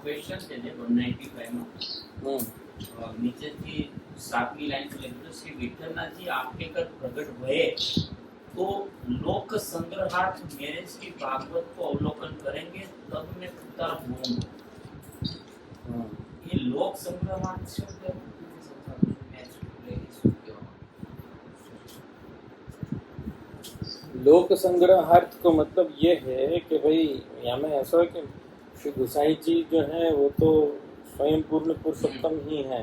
Question છે જે 195 માં નીચેથી 7મી લાઈન પર લખ્યું છે શ્રી વિઠ્ઠલનાથજી आपके कर प्रकट भये तो लोक संग्रहार्थ मेरे श्री भागवत को अवलोकन करेंगे तब मैं पिता होऊंगा। ये लोक संग्रहार्थ शब्द लोक संग्रहार्थ को मतलब ये है कि भाई यहाँ में ऐसा है कि श्री गोसाई जी जो है वो तो स्वयं पूर्ण पुरुषोत्तम ही है,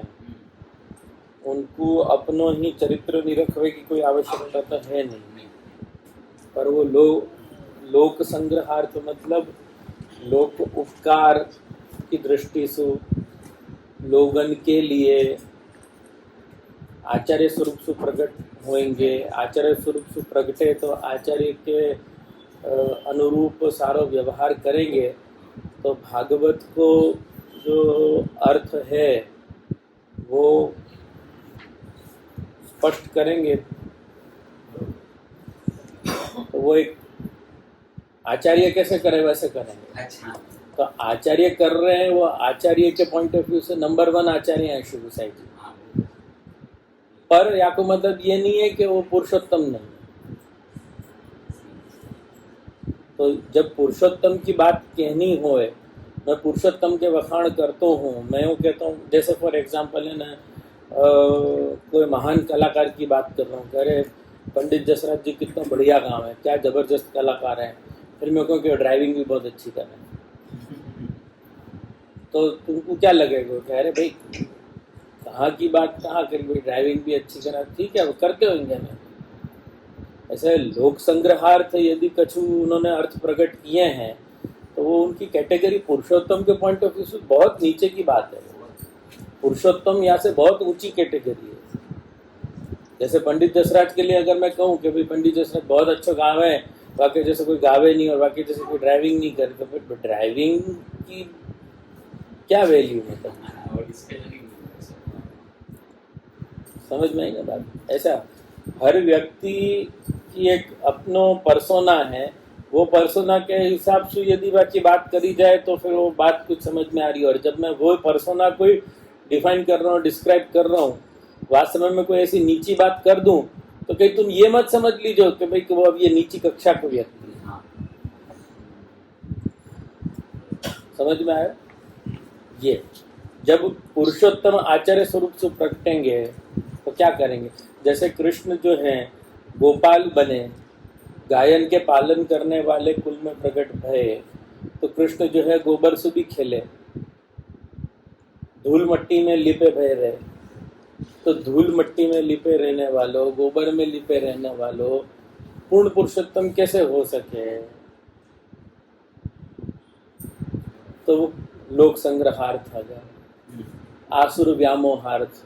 उनको अपनों ही चरित्र निरखने की कोई आवश्यकता तो है नहीं, पर वो लोक संग्रहार्थ मतलब लोक उपकार की दृष्टि से लोगन के लिए आचार्य स्वरूप से प्रकट होंगे। आचार्य स्वरूप से प्रकटे तो आचार्य के अनुरूप सारो व्यवहार करेंगे तो भागवत को जो अर्थ है वो स्पष्ट करेंगे। तो वो एक आचार्य कैसे करे वैसे करेंगे। अच्छा, तो आचार्य कर रहे हैं वो आचार्य के पॉइंट ऑफ व्यू से नंबर 1 आचार्य हैं श्री गोसाई जी, पर या को मतलब ये नहीं है कि वो पुरुषोत्तम नहीं। तो जब पुरुषोत्तम की बात कहनी होए, मैं पुरुषोत्तम के वखाण करता हूँ, मैं वो कहता हूँ, जैसे फॉर एग्जांपल है ना कोई महान कलाकार की बात कर रहा हूँ, कह रहे पंडित जसराज जी कितना बढ़िया काम है, क्या जबरदस्त कलाकार है, फिर मैं कहूँ कि ड्राइविंग भी बहुत अच्छी कर रहे हैं, तो तुमको क्या लगेगा? कह रहे भाई कहाँ की बात कहाँ करी, भाई ड्राइविंग भी अच्छी करा, ठीक है वो करते होंगे ना। ऐसे लोक संग्रहार्थ यदि कछु उन्होंने अर्थ प्रकट किए हैं तो वो उनकी कैटेगरी पुरुषोत्तम के पॉइंट ऑफ व्यू से बहुत नीचे की बात है। पुरुषोत्तम यहाँ से बहुत ऊंची कैटेगरी है। जैसे पंडित जसराज के लिए अगर मैं कहूँ कि भाई पंडित जसराज बहुत अच्छा गावे है, बाकी जैसे कोई गावे नहीं और बाकी जैसे कोई ड्राइविंग नहीं करे, तो फिर ड्राइविंग की क्या वैल्यू मतलब, समझ में आई ना बात। ऐसा हर व्यक्ति की एक अपनो पर्सोना है, वो पर्सोना के हिसाब से यदि बाकी बात करी जाए तो फिर वो बात कुछ समझ में आ रही है। और जब मैं वो पर्सोना कोई डिफाइन कर रहा हूँ, डिस्क्राइब कर रहा हूँ, वास्तव में कोई ऐसी नीची बात कर दूं तो कहीं तुम ये मत समझ लीजिए कि भाई कि वो अब ये नीची कक्षा का व्यक्ति है। समझ में आया? ये जब पुरुषोत्तम आचार्य स्वरूप से प्रकटेंगे तो क्या करेंगे? जैसे कृष्ण जो हैं गोपाल बने, गायन के पालन करने वाले कुल में प्रकट भये, तो कृष्ण जो है गोबर से भी खेले, धूल मट्टी में लिपे भय रहे। तो धूल मट्टी में लिपे रहने वालों, गोबर में लिपे रहने वालों पूर्ण पुरुषोत्तम कैसे हो सके? तो लोक संग्रहार्थ आ गया, आसुर व्यामोहार्थ।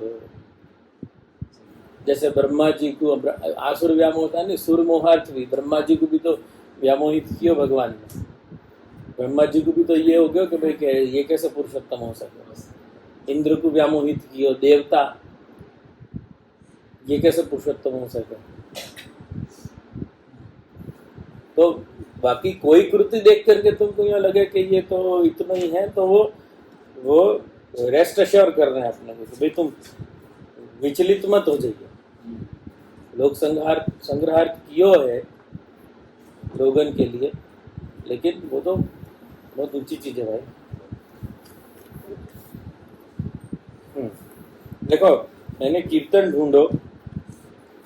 जैसे ब्रह्मा जी को आसुर व्यामोह होता है नहीं, सुर मोहार्थ भी ब्रह्मा जी को भी तो व्यामोहित किया भगवान ने। ब्रह्मा जी को भी तो ये हो गया कि भाई ये कैसे पुरुषोत्तम हो सके। इंद्र को व्यामोहित किया, देवता, ये कैसे पुरुषोत्तम हो सके। तो बाकी कोई कृति देख करके तुमको यहाँ लगे कि ये तो इतना ही है, तो वो रेस्ट अश्योर कर रहे हैं अपने को, भाई तुम विचलित मत हो जाइए। लोग संग्रहार्थ कियो है लोगन के लिए, लेकिन वो तो बहुत ऊंची चीज है भाई। देखो मैंने कीर्तन ढूंढो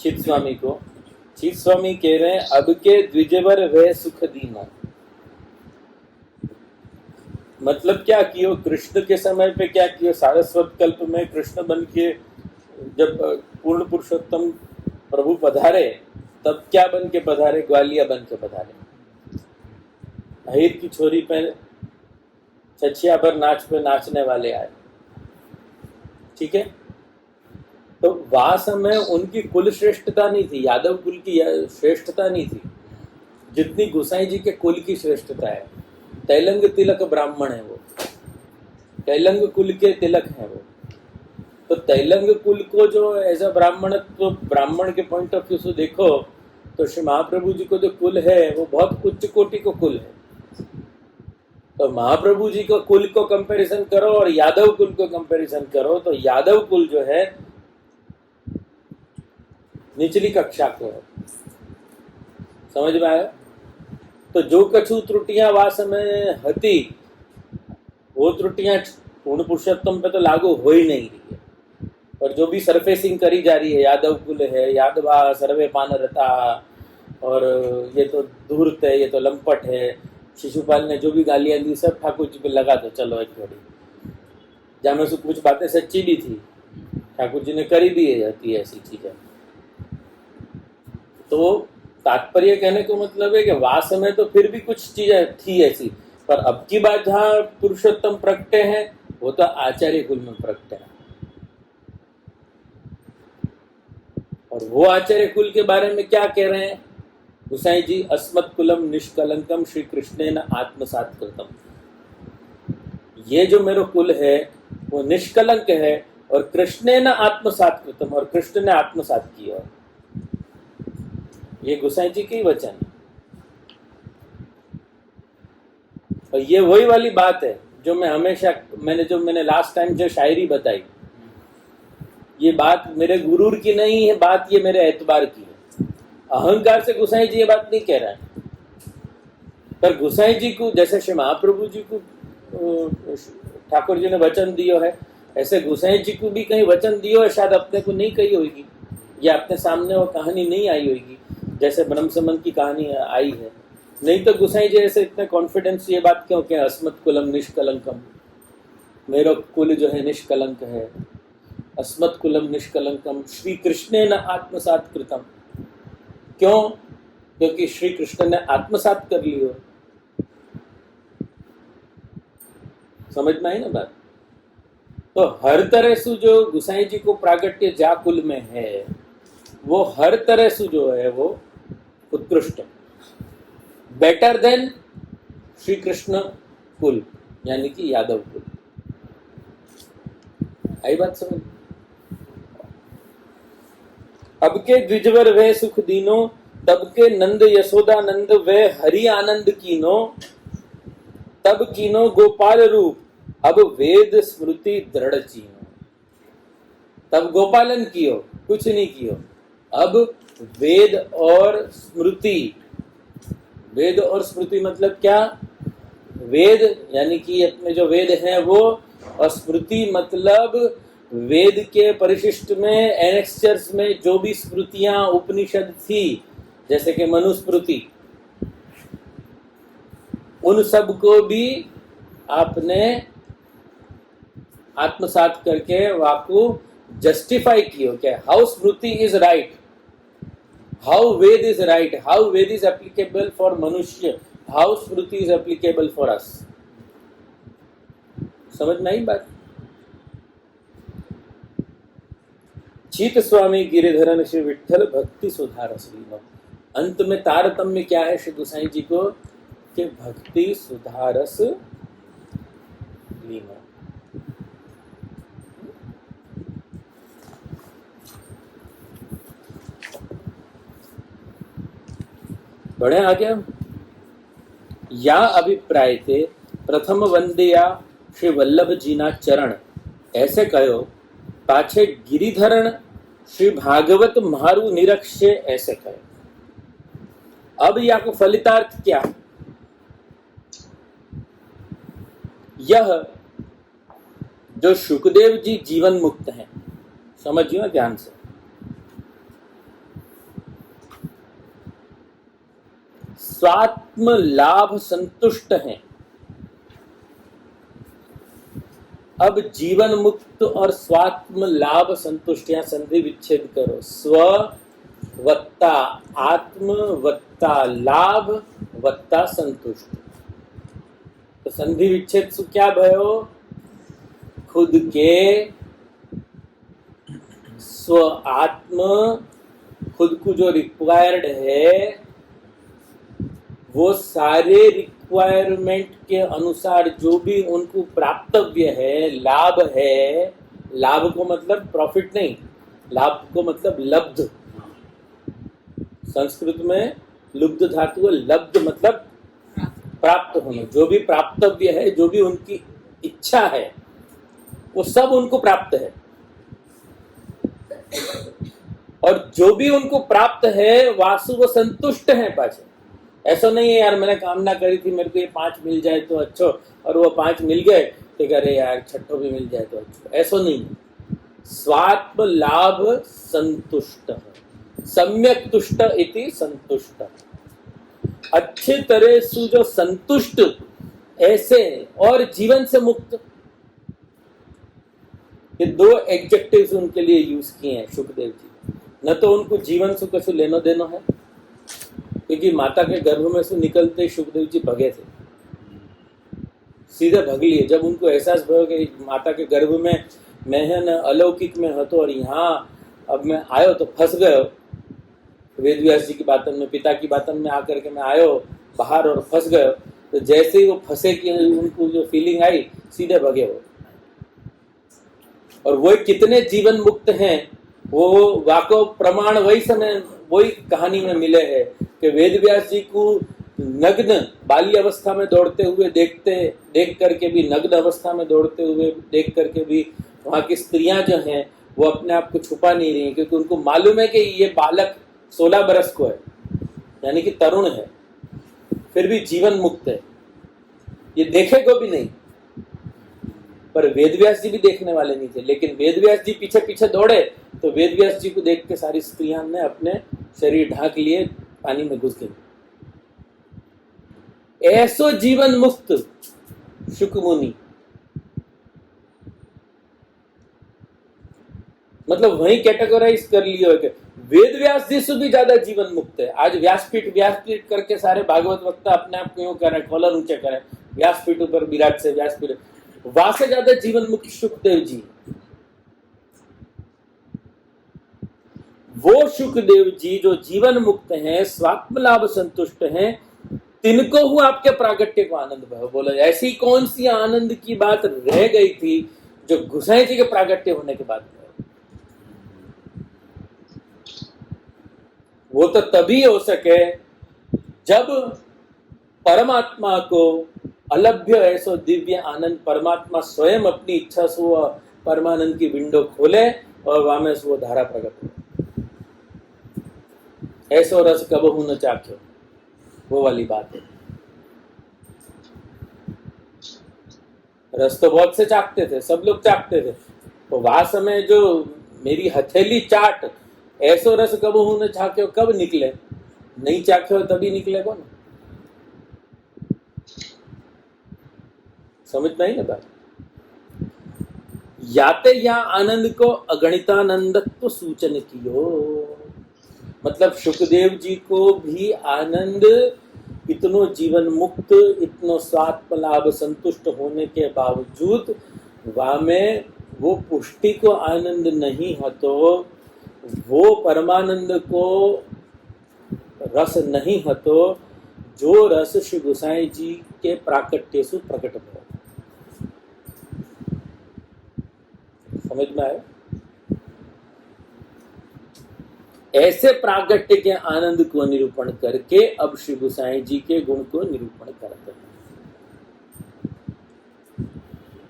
चित स्वामी को, चित स्वामी कह रहे हैं अब के द्विजवर वह सुख दीना। मतलब क्या कियो? कृष्ण के समय पे क्या कियो? सारस्वत कल्प में कृष्ण बन के जब पूर्ण पुरुषोत्तम प्रभु पधारे तब क्या बन के पधारे? ग्वालिया बन के पधारे। अहिर की छोरी पे छछिया भर नाच पे नाचने वाले आए, ठीक है। तो वह समय उनकी कुल श्रेष्ठता नहीं थी, यादव कुल की श्रेष्ठता नहीं थी जितनी गोसाई जी के कुल की श्रेष्ठता है। तैलंग तिलक ब्राह्मण है वो, तैलंग कुल के तिलक हैं वो। तो तैलंग कुल को जो एज अ ब्राह्मण, तो ब्राह्मण के पॉइंट ऑफ व्यू से देखो तो श्री महाप्रभु जी को जो कुल है वो बहुत उच्च कोटि को कुल है। तो तो महाप्रभु जी को कुल को कंपैरिजन करो और यादव कुल को कंपैरिजन करो, तो यादव कुल जो है निचली कक्षा को है। समझ में आया? तो जो कछु त्रुटियां वास में हती, वो त्रुटियां पूर्ण पुरुषोत्तम पे तो लागू हो ही नहीं रही है। और जो भी सरफेसिंग करी जा रही है, यादव कुल है, यादवा सर्वे पान रता, और ये तो धूर्त है, ये तो लंपट है, शिशुपाल ने जो भी गालियां दी सब ठाकुर जी पे लगा दो, चलो एक घड़ी। जहाँ में से कुछ बातें सच्ची भी थी, ठाकुर जी ने करी भी जाती है ऐसी चीजें। तो तात्पर्य कहने को मतलब है कि वास में तो फिर भी कुछ चीजें थी ऐसी, पर अब की बात जहाँ पुरुषोत्तम प्रगटे हैं वो तो आचार्य कुल में प्रगटे हैं। और वो आचार्य कुल के बारे में क्या कह रहे हैं गोसाई जी? अस्मत् कुलम निष्कलंकम श्री कृष्णेन आत्मसात कृतम। ये जो मेरा कुल है वो निष्कलंक है और कृष्णेन आत्मसात कृतम, और कृष्ण ने आत्मसात किया। ये गोसाई जी के ही वचन है। और ये वही वाली बात है जो मैं हमेशा मैंने लास्ट टाइम जो शायरी बताई, ये बात मेरे गुरूर की नहीं है, बात ये मेरे एतबार की है। अहंकार से गोसाई जी ये बात नहीं कह रहा है, पर गोसाई जी को जैसे श्री महाप्रभु जी को ठाकुर जी ने वचन दियो है, ऐसे गोसाई जी को भी कहीं वचन दियो है, शायद अपने को नहीं कही होगी या अपने सामने वो कहानी नहीं आई होगी जैसे ब्रह्म संबंध की कहानी आई है। नहीं तो गोसाई जी ऐसे इतने कॉन्फिडेंस ये बात क्यों कहें? अस्मत् कुलम निष्कलंकम, मेरा कुल जो है निष्कलंक है। अस्मत् कुलम निष्कलंकम श्री कृष्णेन आत्मसात कृतम। क्यों? क्योंकि श्री कृष्ण ने आत्मसात कर लियो। समझ में आई ना बात? तो हर तरह से जो गोसाई जी को प्रागट्य जा कुल में है, वो हर तरह से जो है वो उत्कृष्ट, बेटर देन श्री कृष्ण कुल, यानी कि यादव कुल। आई बात समझ? अब के द्विजवर वे सुख दीनो, तब के नंद यशोदा नंद वे हरि आनंद कीनो, तब कीनो गोपाल रूप, अब वेद स्मृति दृढ़ चीनो। तब गोपालन कियो, कुछ नहीं कियो, अब वेद और स्मृति। वेद और स्मृति मतलब क्या? वेद यानी कि अपने जो वेद हैं वो, और स्मृति मतलब वेद के परिशिष्ट में एनेक्स्चर्स में जो भी स्मृतियां उपनिषद थी, जैसे कि मनुस्मृति, उन सब को भी आपने आत्मसात करके वाकु जस्टिफाई किया क्या? How Smriti is right, how Veda is right, how Veda is applicable for मनुष्य, how Smriti is applicable for us. समझ में आई बात? चीत स्वामी गिरिधरन श्री विठ्ठल भक्ति सुधार श्री। अंत में तारतम्य क्या है श्री गोसाई जी को कि भक्ति सुधारस लीना। बढ़े आगे हम। या अभिप्राय थे प्रथम वंदिया श्री वल्लभ जीना चरण, ऐसे कहो पाछे गिरिधरण श्री भागवत मारू निरक्षे, ऐसे कहो। अब या को फलितार्थ क्या? यह जो शुकदेव जी जीवन मुक्त हैं, समझिए ना ध्यान से, स्वात्म लाभ संतुष्ट हैं। अब जीवन मुक्त और स्वात्म लाभ संतुष्ट, या संधि विच्छेद करो। स्व वत्ता आत्म वत्ता लाभ वत्ता संतुष्ट। तो संधि विच्छेद से क्या भयो? खुद के स्व आत्म, खुद को जो रिक्वायर्ड है वो सारे रिक्वायरमेंट के अनुसार जो भी उनको प्राप्तव्य है, लाभ है, लाभ को मतलब प्रॉफिट नहीं, लाभ को मतलब लब्ध। संस्कृत में लुब्ध धातु है, लब्ध मतलब प्राप्त होना, जो भी प्राप्तव्य है, जो भी उनकी इच्छा है, वो सब उनको प्राप्त है। और जो भी उनको प्राप्त है वासु वो संतुष्ट है पाछे। ऐसा नहीं है यार मैंने कामना करी थी मेरे को ये 5 मिल जाए तो अच्छो, और वो 5 मिल गए तो कह रहे यार छठो भी मिल जाए तो अच्छो। ऐसा नहीं है। स्वात्म लाभ संतुष्ट, सम्यक तुष्ट इति संतुष्ट, अच्छे तरह से जो संतुष्ट ऐसे और जीवन से मुक्त, ये 2 एडजेक्टिव्स उनके लिए यूज किए हैं सुखदेव जी। न तो उनको जीवन से कुछ लेना देना है, क्योंकि माता के गर्भ में से निकलते ही सुखदेव जी भगे थे, सीधे भग लिए। जब उनको एहसास भयो कि माता के गर्भ में मैं है न अलौकिक में हतो और यहाँ अब मैं आयो तो फंस गयो, वेद व्यास जी की बातन में, पिता की बातन में आकर के मैं आयो बाहर और फंस गयो, तो जैसे ही वो फंसे कि उनको जो फीलिंग आई सीधे भगे वो। और वो कितने जीवन मुक्त हैं वो वाको प्रमाण वही समय वही कहानी में मिले हैं कि वेद व्यास जी को नग्न बाल्य अवस्था में दौड़ते हुए देख करके भी, नग्न अवस्था में दौड़ते हुए देख करके भी वहां की स्त्रियां जो हैं वो अपने आप को छुपा नहीं रही, क्योंकि उनको मालूम है कि ये बालक 16 बरस को है, यानी कि तरुण है, फिर भी जीवन मुक्त है, ये देखेगा भी नहीं। पर वेदव्यास जी भी देखने वाले नहीं थे, लेकिन वेदव्यास जी पीछे पीछे दौड़े तो वेदव्यास जी को देख के सारी स्त्रियां ने अपने शरीर ढांक लिए, पानी में घुस गई। ऐसो जीवन मुक्त शुक मुनि, मतलब वही कैटेगराइज कर लिया है कि वेद व्यास जी से भी ज्यादा जीवन मुक्त है। आज व्यासपीठ करके सारे भागवत वक्ता अपने आप क्यों कर रहे हैं, कॉलर ऊंचे करें, व्यासपीठ ऊपर विराट से व्यासपीठ, वहां से ज्यादा जीवन मुक्त सुखदेव जी। वो सुखदेव जी जो जीवन मुक्त हैं, स्वात्म लाभ संतुष्ट हैं, तिनको हुआ आपके प्रागट्य को आनंद भयो। बोला ऐसी कौन सी आनंद की बात रह गई थी जो गोसाई जी के प्रागट्य होने के बाद? वो तो तभी हो सके जब परमात्मा को अलभ्य ऐसो दिव्य आनंद परमात्मा स्वयं अपनी इच्छा से वो परमानंद की विंडो खोले और वहां में से वो धारा प्रकट हो। ऐसो रस कबहू न चाख्यो, वो वाली बात है। रस तो बहुत से चाखते थे, सब लोग चाखते थे, तो वहां समय जो मेरी हथेली चाट ऐसो रस कबहू न चाख्यो कब निकले? नहीं चाख्यो तभी निकलेगा ना। समझ नहीं ना बात? याते या आनंद को अगणितानंदत्व सूचन कियो, मतलब सुखदेव जी को भी आनंद इतनो जीवन मुक्त, इतनो स्वात्म लाभ संतुष्ट होने के बावजूद वहां में वो पुष्टि को आनंद नहीं है, तो वो परमानंद को रस नहीं है, तो जो रस श्री गोसाई जी के प्राकट्य से प्रकट हो। समझ में आए? ऐसे प्रागट्य के आनंद को निरूपण करके अब श्री गोसाई जी के गुण को निरूपण करते हैं।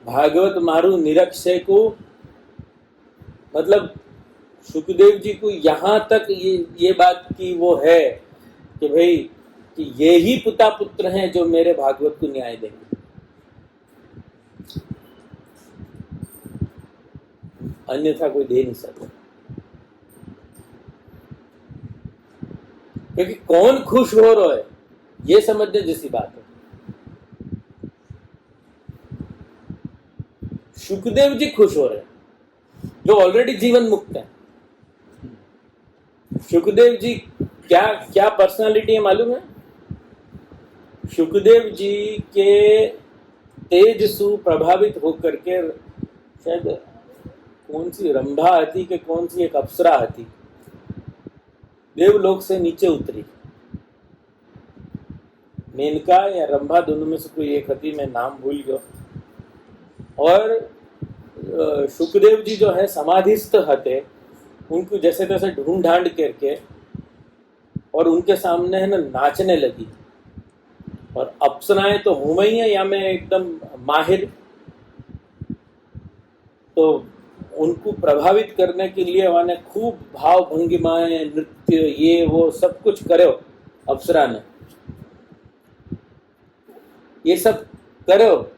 भागवत मारू निरक्षय को, मतलब सुखदेव जी को यहां तक ये बात की वो है कि भाई कि ये ही पिता पुत्र हैं जो मेरे भागवत को न्याय देंगे। अन्यथा कोई दे नहीं सकता, क्योंकि कौन खुश हो रहा है ये समझने जैसी बात है। सुखदेव जी खुश हो रहे हैं जो ऑलरेडी जीवन मुक्त है। सुखदेव जी क्या क्या पर्सनालिटी है मालूम है? सुखदेव जी के तेज से प्रभावित होकर के, शायद कौन सी रंभा आती कि कौन सी एक अप्सरा आती, देवलोक से नीचे उतरी। मेनका या रंभा दोनों में से कोई एक थी, मैं नाम भूल गया। और सुखदेव जी जो है समाधिस्थ हते, उनको जैसे तैसे ढूंढ ढांड करके और उनके सामने है ना नाचने लगी। और अप्सराएं तो हूं ही है या मैं एकदम माहिर, तो उनको प्रभावित करने के लिए मैंने खूब भाव भंगिमाएं, नृत्य, ये वो सब कुछ करो अप्सरा ने, ये सब करो।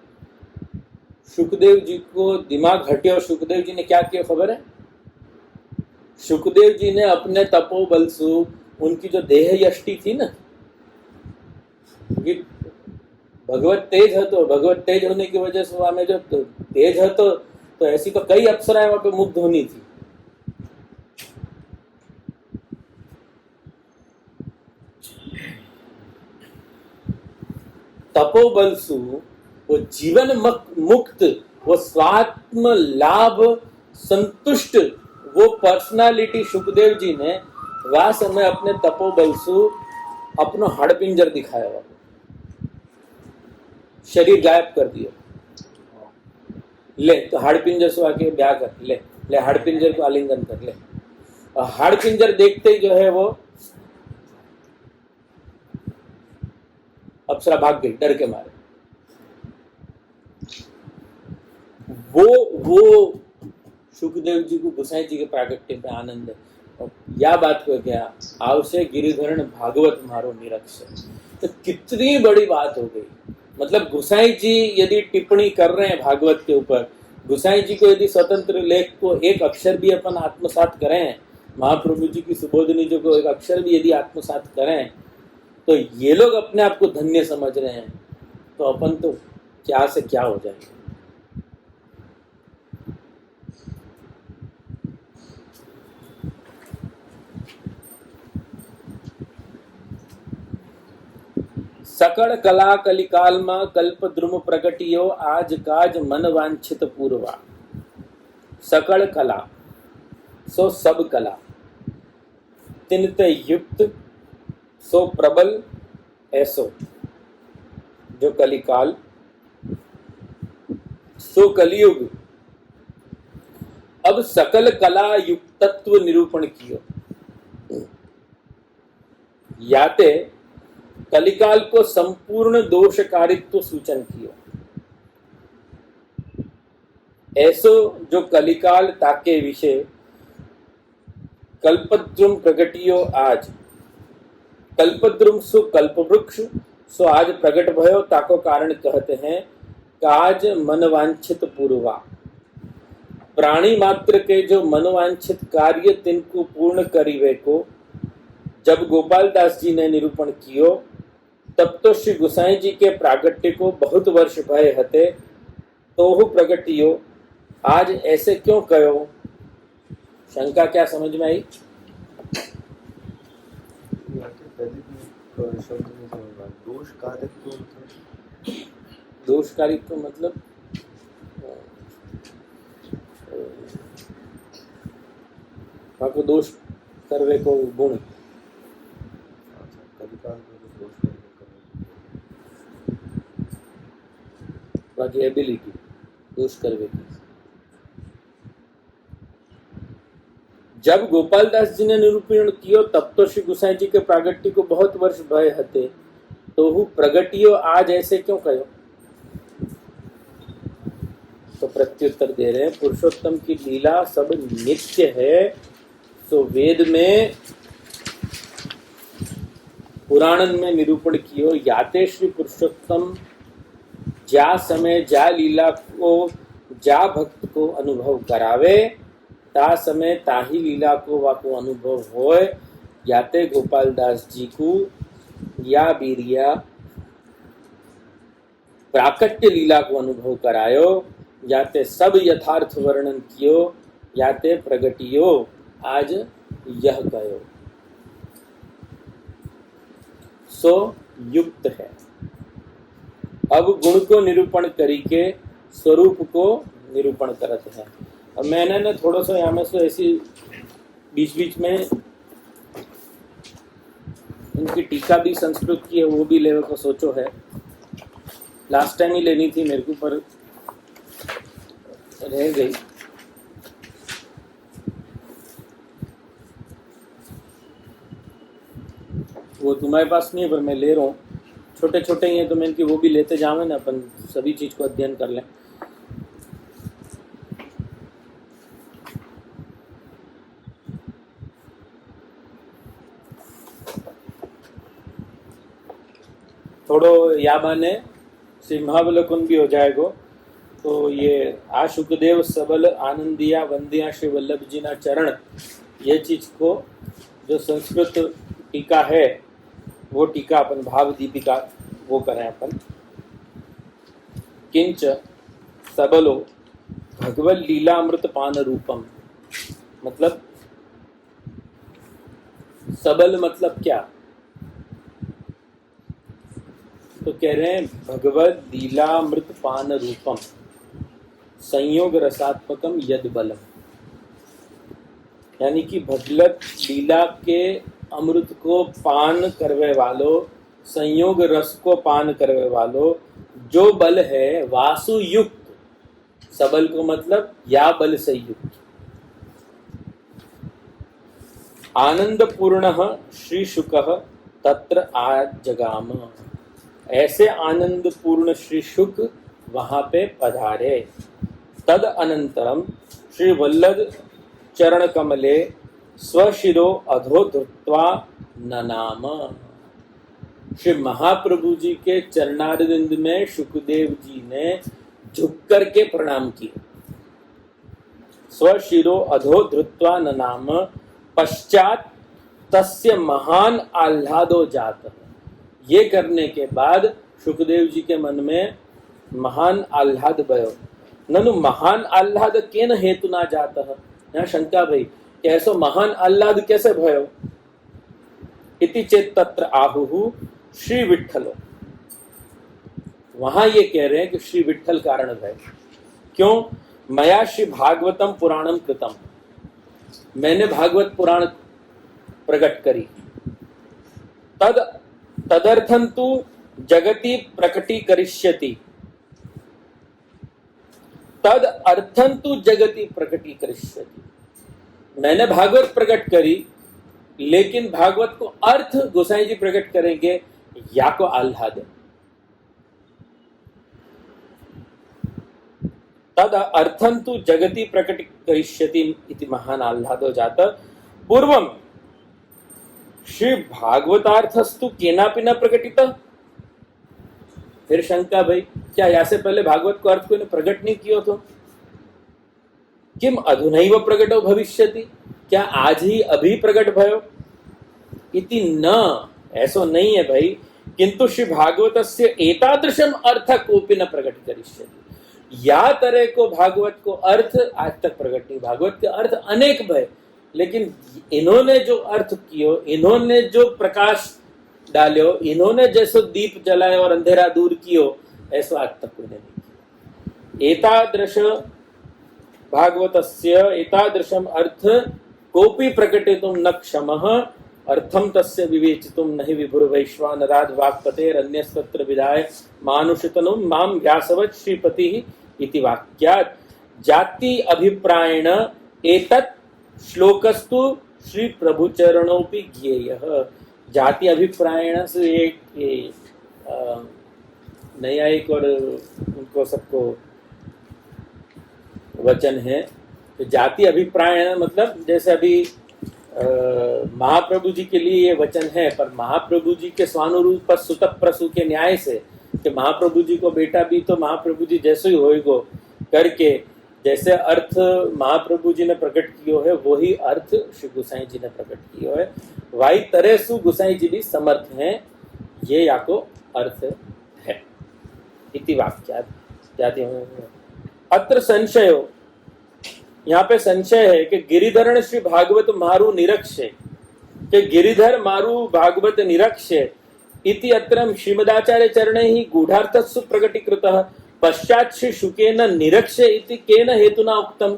सुखदेव जी को दिमाग हटे और सुखदेव जी ने क्या किया खबर है? सुखदेव जी ने अपने तपोबल से उनकी जो देह यष्टि थी ना, भगवत तेज है, तो भगवत तेज होने की वजह से वहां में जो तेज है, तो ऐसी तो कई अप्सराएं वहां पे मुग्ध होनी थी। तपोबल सु वो जीवन मुक्त, वो स्वात्म लाभ संतुष्ट वो पर्सनालिटी सुखदेव जी ने वह समय अपने तपोबल सु अपनो हाड़पिंजर दिखाया हुआ, शरीर गायब कर दिया। ले तो हाड़पिंजर से आके ब्याह कर ले, ले हाड़पिंजर को आलिंगन कर ले। और हाड़पिंजर देखते ही जो है वो अप्सरा भाग गई डर के मारे। वो सुखदेव जी को गोसाई जी के प्रागट्य पे आनंद है। और यह बात को क्या आवश्य गिरिधरण भागवत मारो निरक्ष, तो कितनी बड़ी बात हो गई। मतलब गोसाई जी यदि टिप्पणी कर रहे हैं भागवत के ऊपर, गोसाई जी को यदि स्वतंत्र लेख को एक अक्षर भी अपन आत्मसात करें, महाप्रभु जी की सुबोधनी जी को एक अक्षर भी यदि आत्मसात करें, तो ये लोग अपने आप को धन्य समझ रहे हैं, तो अपन तो क्या से क्या हो जाएंगे। सकल कला कलिकाल में कल्प द्रुम प्रगटियो आज काज मन वांछित पूर्वा। सकल कला सो सब कला, तिनते युक्त सो प्रबल ऐसो, जो कलिकाल सो कलियुग। अब सकल कला युक्तत्व निरूपण कियो, याते कलिकाल को संपूर्ण दोषकारित्व सूचन कियो। ऐसो जो कलिकाल ताके विषय कल्पद्रुम प्रगटियो आज, कल्पद्रुम सु कल्पवृक्ष सो आज प्रगट भयो, ताको कारण कहते हैं काज मनवांछित पूर्वा। प्राणी मात्र के जो मनवांछित कार्य तिनको पूर्ण करीवे को जब गोपाल दास जी ने निरूपण कियो, तब तो श्री गोसाई जी के प्रागट्य को बहुत वर्ष भय हते, तो प्रगटियो आज ऐसे क्यों कहो। शंका क्या समझ में आई? दोषकारित्व मतलब को दोष करवे को गुण, बाकी एबिलिटी दोष करवे की। जब गोपाल दास जी ने निरूपण कियो, तब तो श्री गोसाई जी के प्रागट्य को बहुत वर्ष भय हते, तो हु प्रगटियो आज ऐसे क्यों कहो। तो प्रत्युत्तर दे रहे हैं, पुरुषोत्तम की लीला सब नित्य है। तो वेद में पुराणन में निरूपण कियो, याते श्री पुरुषोत्तम जा समय जा लीला को जा भक्त को अनुभव करावे, ता समय ताही लीला को वाको अनुभव होय। याते गोपाल दास जी को या बीरिया प्राकट्य लीला को अनुभव करायो, याते सब यथार्थ वर्णन कियो, याते प्रगटियो आज यह कहो। सो युक्त है। अब गुण को निरूपण करी के स्वरूप को निरूपण करते हैं। अब मैंने ना थोड़ा सा यहाँ में से ऐसी बीच बीच में इनकी टीका भी संस्कृत की है, वो भी लेने को सोचो है। लास्ट टाइम ही लेनी थी मेरे को, पर रह गई। वो तुम्हारे पास नहीं है, पर मैं ले रहा हूँ। छोटे छोटे ही हैं तो मैं इनकी वो भी लेते जावे ना, अपन सभी चीज को अध्ययन कर लें। थोड़ो या माने सिंहावलोकन भी हो जाएगो। तो ये आ सुखदेव सबल आनंदिया वंदिया श्री वल्लभ जी ना चरण, ये चीज को जो संस्कृत टीका है वो टीका अपन भाव दीपिका वो करें अपन। किंच सबलो भगवत लीलामृत पान रूपम, मतलब सबल मतलब क्या? तो कह रहे हैं भगवत लीलामृत पान रूपम संयोग रसात्मकम यद बलम, यानी कि भगवत लीला के अमृत को पान करवे वालो, संयोग रस को पान करवे वालो जो बल है वासु युक्त, सबल को मतलब या बल से युक्त, आनंद पूर्ण श्री शुकः तत्र आजगाम, ऐसे आनंद पूर्ण श्री शुक वहां पे पधारे। तद अनंतरम श्री वल्लभ चरण कमले स्वशिरो अधो धृत्वा ननाम, श्री महाप्रभु जी के चरणारविंद में सुखदेव जी ने झुक करके प्रणाम किया। स्वशिरो अधो धृत्वा ननाम पश्चात तस्य महान आह्लादो जात, ये करने के बाद सुखदेव जी के मन में महान आह्लाद भयो। ननु महान आह्लाद केन हेतु ना जाता है, यहाँ शंका भई कि ऐसो महान आह्लाद कैसे भयो? इति चेत तत्र आहुहु श्री विठ्ठलो, वहां ये कह रहे हैं कि श्री विठ्ठल कारण भय। क्यों? मया श्री भागवतम पुराणम कृतम, मैंने भागवत पुराण प्रकट करी। तदर्थं तु जगति प्रकटीकरिष्यति, तद अर्थं तु जगति प्रकटीकरिष्यति, मैंने भागवत प्रकट करी लेकिन भागवत को अर्थ गोसाई जी प्रकट करेंगे या को आह्लाद। तद अर्थं तु जगति प्रकटीकरिष्यति इति महान आह्लादो जात। पूर्वम श्री भागवतार्थस्तु केनापि न प्रकटित, फिर शंका भाई क्या यहाँ से पहले भागवत को अर्थ को प्रकट नहीं किया? तो किम अधुनैव प्रकटो भविष्यति, क्या आज ही अभी प्रकट भयो? इति न, ऐसो नहीं है भाई, किंतु श्री भागवतस्य एतादृशम अर्थ कोपि न प्रकट करिष्यति, या तरह को भागवत को अर्थ आज तक प्रकट नहीं। भागवत के अर्थ अनेक भय, लेकिन इन्होंने जो अर्थ कियो, इन्होंने जो प्रकाश डालो, इन्होंने जैसो दीप जलाए और अंधेरा दूर कियो, ऐसा आज तक कोई नहीं किया। एतादृश भागवतस्य एतादृशम अर्थ कोपि प्रकटितुम न क्षमः, अर्थम तस्य विवेचितुम नहि विभुर्वैश्वानराद वाक्पतेरन्यस्तत्र विधाय मानुषतनुम माम व्यासवत् श्रीपतिः इति वाक्यात्। जाति अभिप्रायेण एतत् श्लोकस्तु श्री प्रभुचरणोपि ज्ञेयः। जाति अभिप्रायण से एक नया एक और उनको सबको वचन है। तो जाति अभिप्रायण मतलब जैसे अभी महाप्रभु जी के लिए ये वचन है, पर महाप्रभु जी के स्वानुरूप सुत प्रसु के न्याय से कि महाप्रभु जी को बेटा भी तो महाप्रभु जी जैसे ही होएगो करके, जैसे अर्थ महाप्रभु जी ने प्रकट किया है वही अर्थ श्री गोसाई जी ने प्रकट किया है। वाई तरह सु गोसाई जी भी समर्थ हैं, ये या को अर्थ है। इति वाक्यात् जाति अत्र संशयो, यहाँ पे संशय है कि गिरिधरण श्री भागवत मारु निरक्षे, कि गिरिधर मारु भागवत निरक्षे इति अत्रम श्रीमदाचार्य चरणे ही गूढ़ार्थस्सु प्रकटीकृतः पश्चात श्री शुकेन निरक्षे इति केन हेतुना उक्तम।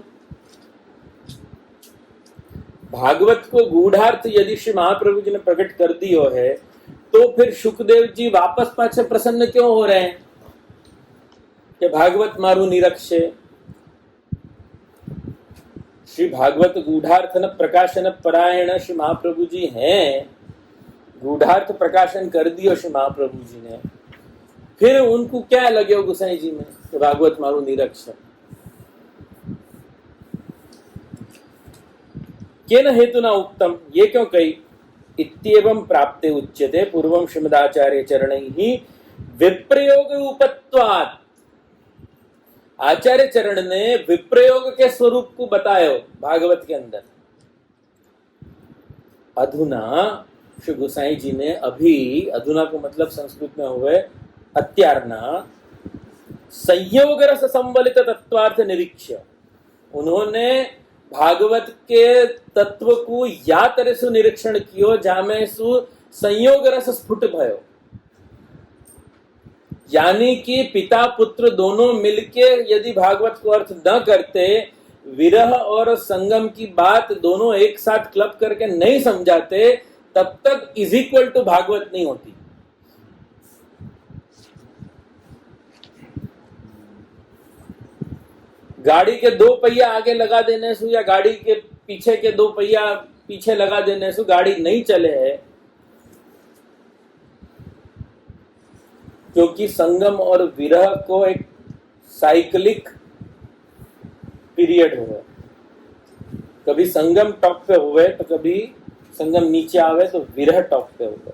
भागवत को गूढ़ार्थ यदि श्री महाप्रभु जी ने प्रकट कर दियो है तो फिर सुखदेव जी वापस पाछे प्रसन्न क्यों हो रहे हैं कि भागवत मारु निरक्षे। श्री भागवत गूढ़ार्थन प्रकाशन परायण श्री महाप्रभु जी हैं, गूढ़ार्थ प्रकाशन कर दियो श्री महाप्रभु जी ने, फिर उनको क्या लगे गोसाई जी में कि भागवत मारू निरक्षर। केन हेतुना उक्तम, ये क्यों कही, इत्येवं प्राप्ते उच्यते पूर्वं श्रीमदाचार्य चरणैहि विप्रयोग रूपत्वात्। आचार्य चरण ने विप्रयोग के स्वरूप को बतायो भागवत के अंदर। अधुना श्री गोसाई जी ने अभी, अधुना को मतलब संस्कृत में हुए अत्यारना, संयोग रस संबलित तत्वार्थ निरीक्ष्य, उन्होंने भागवत के तत्व को या तरह से निरीक्षण कियो जामे सु संयोग रस स्फुट भयो। यानी कि पिता पुत्र दोनों मिलके यदि भागवत को अर्थ न करते, विरह और संगम की बात दोनों एक साथ क्लब करके नहीं समझाते, तब तक इज इक्वल टू भागवत नहीं होती। गाड़ी के दो पहिया आगे लगा देने से या गाड़ी के पीछे के दो पहिया पीछे लगा देने से गाड़ी नहीं चले है, क्योंकि संगम और विरह को एक साइक्लिक पीरियड हुए। कभी संगम टॉप पे हुए तो कभी संगम नीचे आवे तो विरह टॉप पे हुए।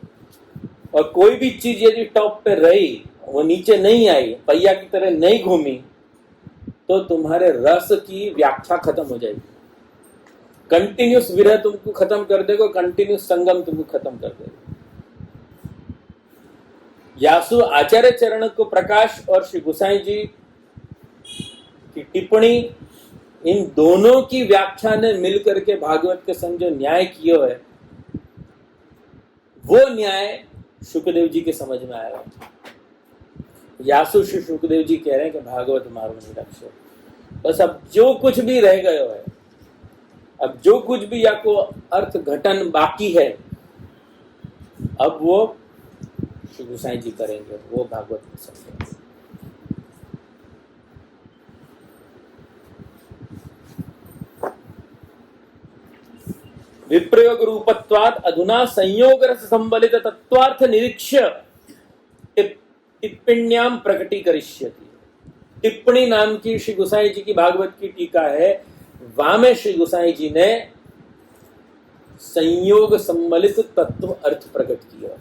और कोई भी चीज यदि टॉप पे रही, वो नीचे नहीं आई, पहिया की तरह नहीं घूमी, तो तुम्हारे रस की व्याख्या खत्म हो जाएगी। कंटिन्यूस विरह तुमको खत्म कर देगा, कंटिन्यूस संगम तुमको खत्म कर देगा। यासु आचार्य चरण को प्रकाश और श्री गोसाई जी की टिप्पणी, इन दोनों की व्याख्या ने मिलकर के भागवत के संग जो न्याय किया है, वो न्याय शुकदेव जी के समझ में आया। यासु श्री शुकदेव जी कह रहे हैं कि भागवत मारो निरक्षर। बस अब जो कुछ भी रह गया है, अब जो कुछ भी या को अर्थ घटन बाकी है, अब वो श्री गोसाई जी करेंगे, वो भागवत में समझेंगे। विप्रयोग रूपत्वात् अधुना संयोग रस संबलित तत्वार्थ निरीक्ष्य टिप्पण्याम प्रकटीकरिष्यति। टिप्पणी नाम की श्री गोसाई जी की भागवत की टीका है, वामे श्री गोसाई जी ने संयोग सम्मिलित तत्व अर्थ प्रकट किया,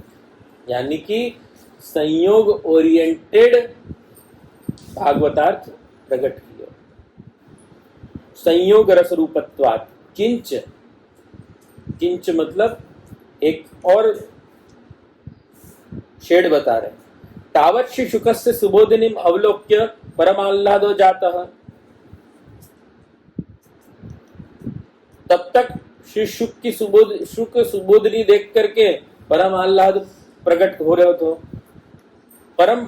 यानी कि संयोग ओरिएंटेड भागवतार्थ प्रकट किया। संयोग रस रूपत्वात् किंच, किंच मतलब एक और शेड बता रहे। तावत् श्री शुकस्य सुबोधिनीम अवलोक्य परमाह्लादो जातः, तब तक श्री शुक की शुक सुबोधिनी देख करके परम आह्लाद प्रकट हो रहे हो। तो परम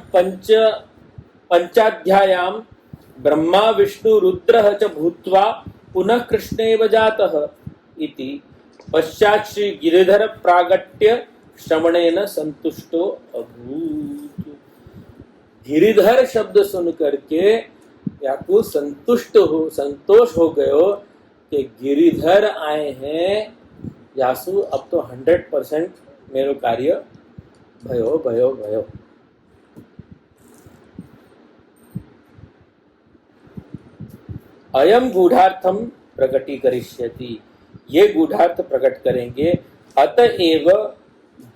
पंचाध्यायाम ब्रह्मा विष्णु रुद्र च भूत्वा पुनः कृष्णेव जातः इति पश्चात श्री गिरिधर प्रागट्य श्रवणेन संतुष्टो अभूत। गिरिधर शब्द सुन करके याकू संतोष हो गयो कि गिरिधर आए हैं, यासु अब तो 100% मेरो कार्य भयो भयो भयो। अयम गूढ़ार्थम प्रकटीकरिष्यति, ये गूढ़ार्थ प्रकट करेंगे। अतएव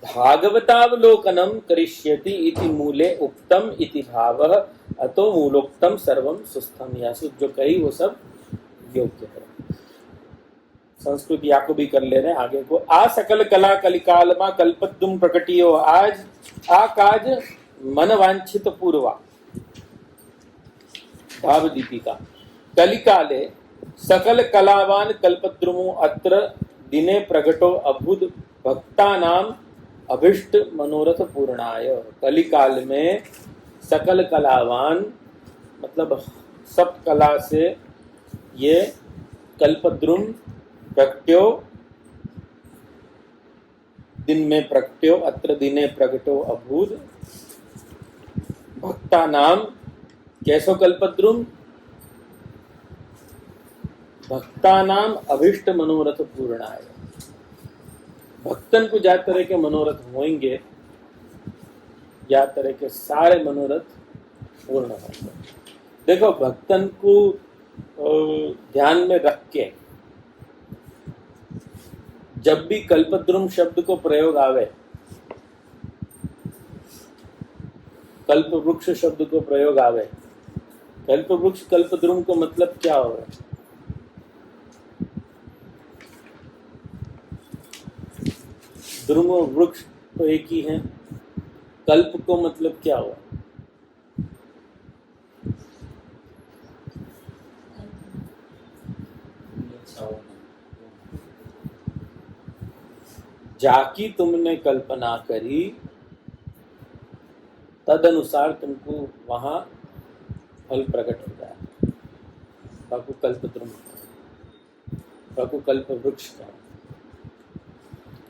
भागवतावलोकनम करिष्यति इति मूले उक्तम इति भावः, अतो मूलोक्तम सर्वम सुस्थम। यासु जो कही वो सब योग्य है। संस्कृत याको भी कर ले रहे हैं आगे को। आ सकल कला कलिकालमा कल्पद्रुम प्रकटियो आज आ काज मन वांछित पूर्वा। भाव दीपिका। कलिकाले सकल कलावान कल्पद्रुमो अत्र दिने प्रकटो अभूत भक्तानाम अभिष्ट मनोरथ पूर्णाय। कलिकाल में सकल कलावान मतलब सब कला से ये कल्पद्रुम प्रकट्यो, दिन में प्रकट्यो, अत्र दिने प्रकटो अभूत भक्ता नाम। कैसो कल्पद्रुम? भक्ता नाम अभिष्ट मनोरथ पूर्णाय। भक्तन को जा तरह के मनोरथ होंगे, या तरह के सारे मनोरथ पूर्ण होंगे। देखो, भक्तन को ध्यान में रख के जब भी कल्पद्रुम शब्द को प्रयोग आवे, कल्प वृक्ष शब्द को प्रयोग आवे, कल्प वृक्ष कल्पद्रुम को मतलब क्या होगा? द्रुम और वृक्ष तो एक ही है, कल्प को मतलब क्या हुआ? जाकी तुमने कल्पना करी, तद अनुसार तुमको वहां फल प्रकट हो जाए। बाकू कल्पद्रुम, बाकू कल्प वृक्ष का,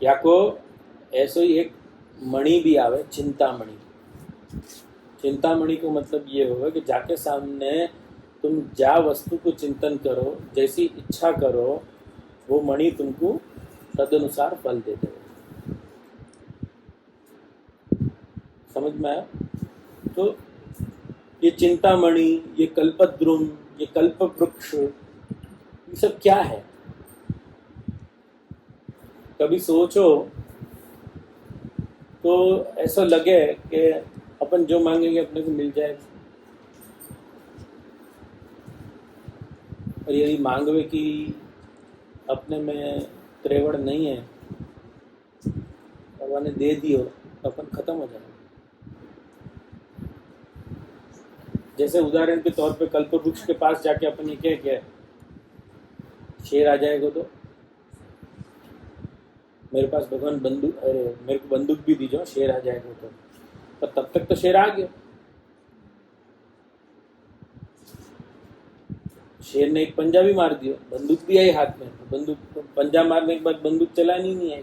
या को ऐसो ही एक मणि भी आवे, चिंतामणि। चिंतामणि को मतलब ये होगा कि जाके सामने तुम जा वस्तु को चिंतन करो, जैसी इच्छा करो, वो मणि तुमको तदनुसार फल दे देगा। समझ में आया? तो ये चिंतामणि, ये कल्पद्रुम, ये कल्प वृक्ष, ये सब क्या है? कभी सोचो तो ऐसा लगे कि अपन जो मांगेंगे अपने को मिल जाएगा, और यदि मांगवे कि अपने में त्रेवड़ नहीं है, भगवान ने दे दियो, अपन खत्म हो जाएगा। जैसे उदाहरण के तौर पे कल्प वृक्ष के पास जाके अपन ये क्या शेर आ जाएगा तो मेरे पास भगवान बंदूक, अरे मेरे को बंदूक भी दीजिए, शेर आ जाएगा तो, पर तब तक तो शेर आ गया। शेर ने एक पंजा भी मार दिया, बंदूक भी आई हाथ में, बंदूक तो पंजा मारने के बाद बंदूक चलानी नहीं आई।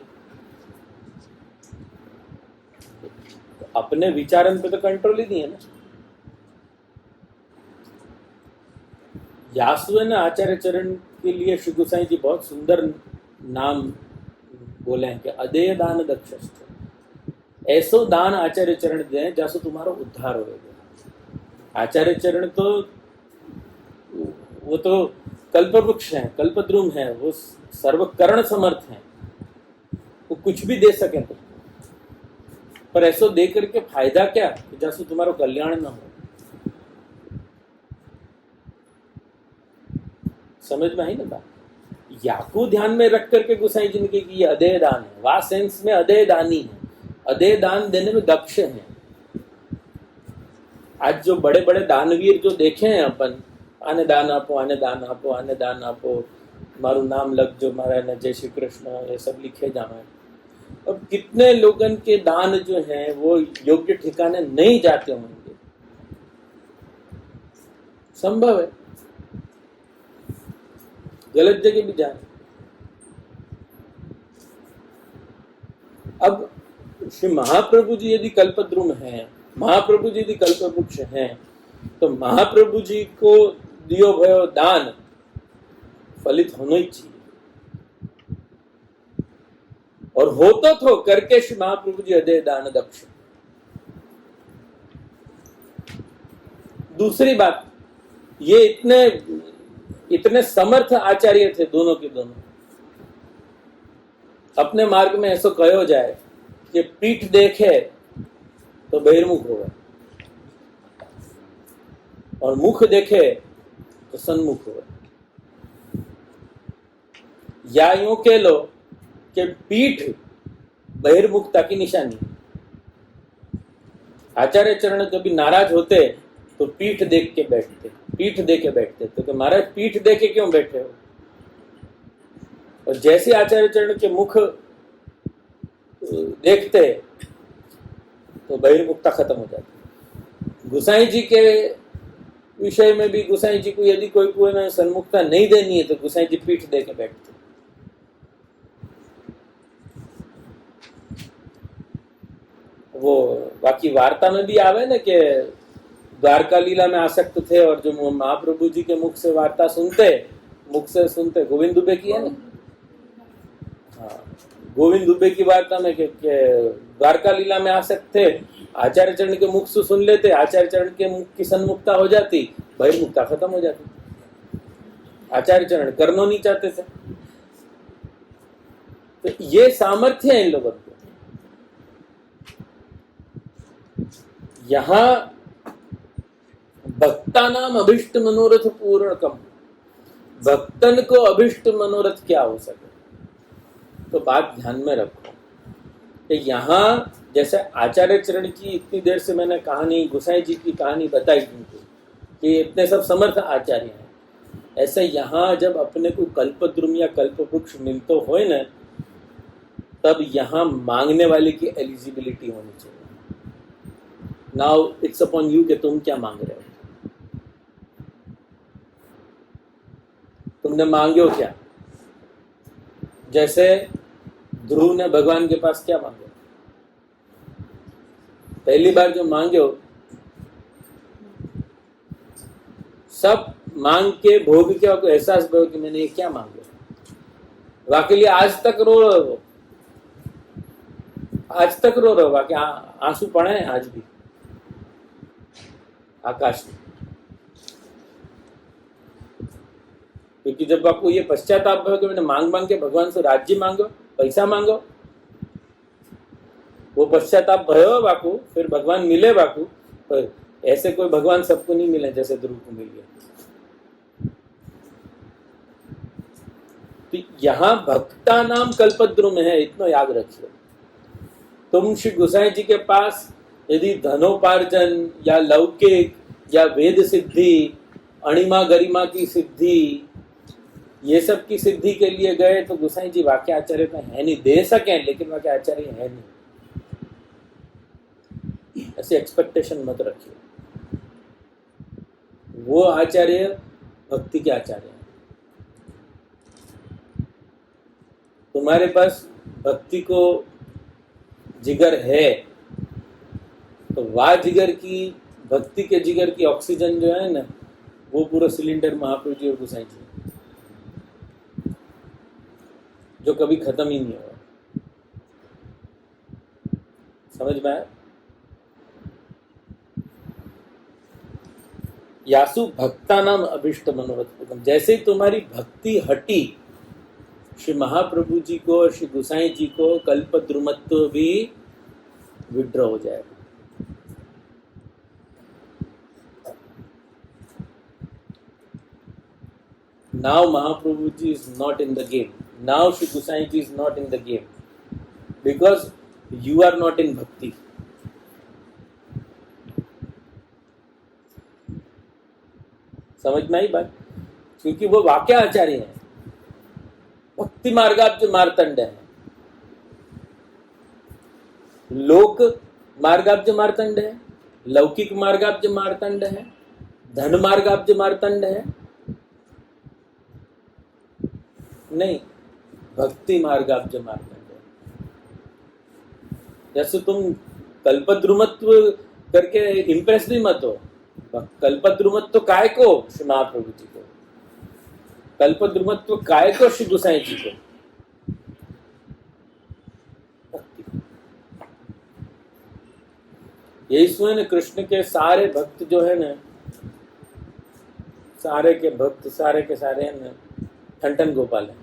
तो अपने विचारन पे तो कंट्रोल ही नहीं है ना। यासुन आचार्य चरण के लिए श्री गोसाई जी बहुत सुंदर नाम बोले हैं कि अदेय दान दक्षस्थ। ऐसो दान आचार्य चरण दें जैसे तुम्हारा उद्धार होगा। आचार्य चरण तो वो तो कल्पवृक्ष है, कल्पद्रुम है, वो सर्वकर्ण समर्थ है, वो कुछ भी दे सके तो, पर ऐसो दे करके फायदा क्या जैसे तुम्हारा कल्याण ना हो। समझ में आई ना बात? याकू ध्यान में रख करके गोसाई जी ने कि ये अदेय दान है, वाह सेंस में अदेय दानी है, अदेय दान देने में दक्ष है। आज जो बड़े बड़े दानवीर जो देखे हैं अपन, आने दान आपो, आने दान आपो, आने दान आपो, मारू नाम लग जो मारा न जय श्री कृष्ण, ये सब लिखे जावे। अब कितने लोगन के दान जो हैं वो योग्य ठिकाने नहीं जाते होंगे, संभव है, गलत जगह भी जाए। अब श्री महाप्रभु जी यदि कल्पद्रुम है, महाप्रभु जी यदि कल्पवृक्ष हैं, तो महाप्रभु जी को दियो भयो दान फलित होना ही चाहिए। और होता तो करके श्री महाप्रभु जी अदेय दान दक्ष। दूसरी बात, ये इतने समर्थ आचार्य थे दोनों के दोनों। अपने मार्ग में ऐसा कहो जाए कि पीठ देखे तो बहिर्मुख होगा और मुख देखे तो सन्मुख होगा। या यूं कह लो कि पीठ बहिर्मुखता की निशानी। आचार्य चरण कभी नाराज होते तो पीठ देख के बैठते, पीठ दे के बैठते, तो महाराज पीठ दे के क्यों बैठे हो? और जैसे आचार्य चरण के मुख देखते तो बहिर्मुखता खत्म हो जाती। गोसाई जी के विषय में भी गोसाई जी को यदि कोई सन्मुखता नहीं देनी है तो गोसाई जी पीठ दे के बैठते। वो बाकी वार्ता में भी आवे ना कि द्वारका लीला में आसक्त थे और जो महाप्रभु जी के मुख से वार्ता सुनते, मुख से सुनते, गोविंद दुबे की है ना, हाँ, गोविंद दुबे की वार्ता में कि द्वारका लीला में आ सकते, आचार्य चरण के मुख से सुन लेते, आचार्य चरण के मुख की सन्मुक्ता हो जाती, बहिर्मुक्ता खत्म हो जाती। आचार्य चरण करना नहीं चाहते थे। तो ये सामर्थ्य है इन लोगों को। यहां भक्ता नाम अभिष्ट मनोरथ पूर्णकम, भक्तन को अभिष्ट मनोरथ क्या हो सके, तो बात ध्यान में रखो कि यहां जैसे आचार्य चरण की इतनी देर से मैंने कहानी, गोसाई जी की कहानी बताई तुमको कि इतने सब समर्थ आचार्य हैं, ऐसे यहाँ जब अपने को कल्पद्रुम या कल्पवृक्ष मिलते हो न, तब यहाँ मांगने वाले की एलिजिबिलिटी होनी चाहिए। नाउ इट्स अपॉन यू कि तुम क्या मांग रहे हो। तुमने मांगे हो क्या? जैसे ध्रुव ने भगवान के पास क्या मांगे? पहली बार जो मांगे हो, सब मांग के भोग के आपको एहसास हो कि मैंने ये क्या मांगे, वाकई लिए आज तक रो रहे हो, आज तक रो रहे हो, वाकई आंसू पड़े हैं आज भी आकाश में। क्योंकि जब आपको ये पश्चाताप हो कि मैंने मांग मांग के भगवान से राज्य मांगो, पैसा मांगो, वो पश्चाताप भयो बाकू, फिर भगवान मिले बाकू, पर ऐसे कोई भगवान सबको नहीं मिले जैसे ध्रुव को मिल गया। तो यहां भक्ता नाम कल्पद्रुम है, इतना याद रखिए। तुम श्री गोसाई जी के पास यदि धनोपार्जन या लौकिक या वेद सिद्धि, अणिमा गरिमा की सिद्धि, ये सब की सिद्धि के लिए गए तो गोसाई जी वाक्य आचार्य तो है नहीं, दे सके लेकिन वाक्य आचार्य है नहीं, ऐसी एक्सपेक्टेशन मत रखिए। वो आचार्य भक्ति के आचार्य हैं। तुम्हारे पास भक्ति को जिगर है तो वाह जिगर की, भक्ति के जिगर की ऑक्सीजन जो है ना, वो पूरा सिलेंडर महाप्रभु जी और गोसाई जी, जो कभी खत्म ही नहीं होगा। समझ में आया? यासु भक्ता नाम अभिष्ट मनोरथ, जैसे ही तुम्हारी भक्ति हटी श्री महाप्रभु जी को, श्री गोसाई जी को, कल्पद्रुमत्व भी विड्रॉ हो जाएगा। Now Mahaprabhu ji is not in the game. Now Shri Gosai ji is not in the game. Because you are not in bhakti. समझ में आई बात? क्योंकि वो वाक्य आचार्य हैं, भक्ति मार्गाब्ज मार्तंड है, लोक मार्गाब्ज मार्तंड है, लौकिक मार्गाब्ज मार्तंड है, धन मार्गाब्ज मार्तंड है, नहीं, भक्ति मार्गाब्ज मार्तंड है। जैसे तुम कल्पद्रुमत्व करके इंप्रेस भी मत हो, कल्पद्रुमत्व काय को श्री महाप्रभु जी को, कल्पद्रुमत्व काय को श्री गोसाई जी को, यही सुने कृष्ण के सारे भक्त जो है ना, सारे के भक्त सारे के सारे है ना ठंठन गोपाल है।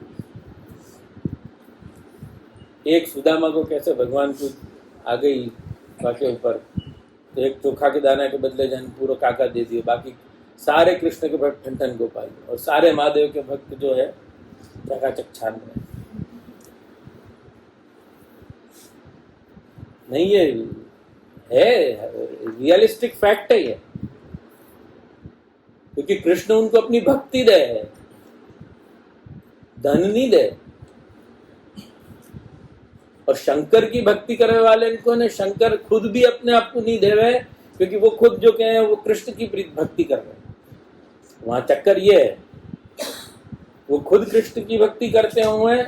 एक सुदामा को कैसे भगवान की आ गई बाकी ऊपर, तो एक चोखा के दाना के बदले जन पूरा काका दे दिए, बाकी सारे कृष्ण के भक्त ठंठन गोपाल, और सारे महादेव के भक्त जो है चकाचक छान रहे। नहीं, ये है रियलिस्टिक फैक्ट है ये, क्योंकि कृष्ण उनको अपनी भक्ति दे है, धन नहीं दे। और शंकर की भक्ति करने वाले इनको ने शंकर खुद भी अपने आप को नहीं दे रहे, क्योंकि वो खुद जो कहे वो कृष्ण की भक्ति कर रहे हैं। वहां चक्कर ये है, वो खुद कृष्ण की भक्ति करते हुए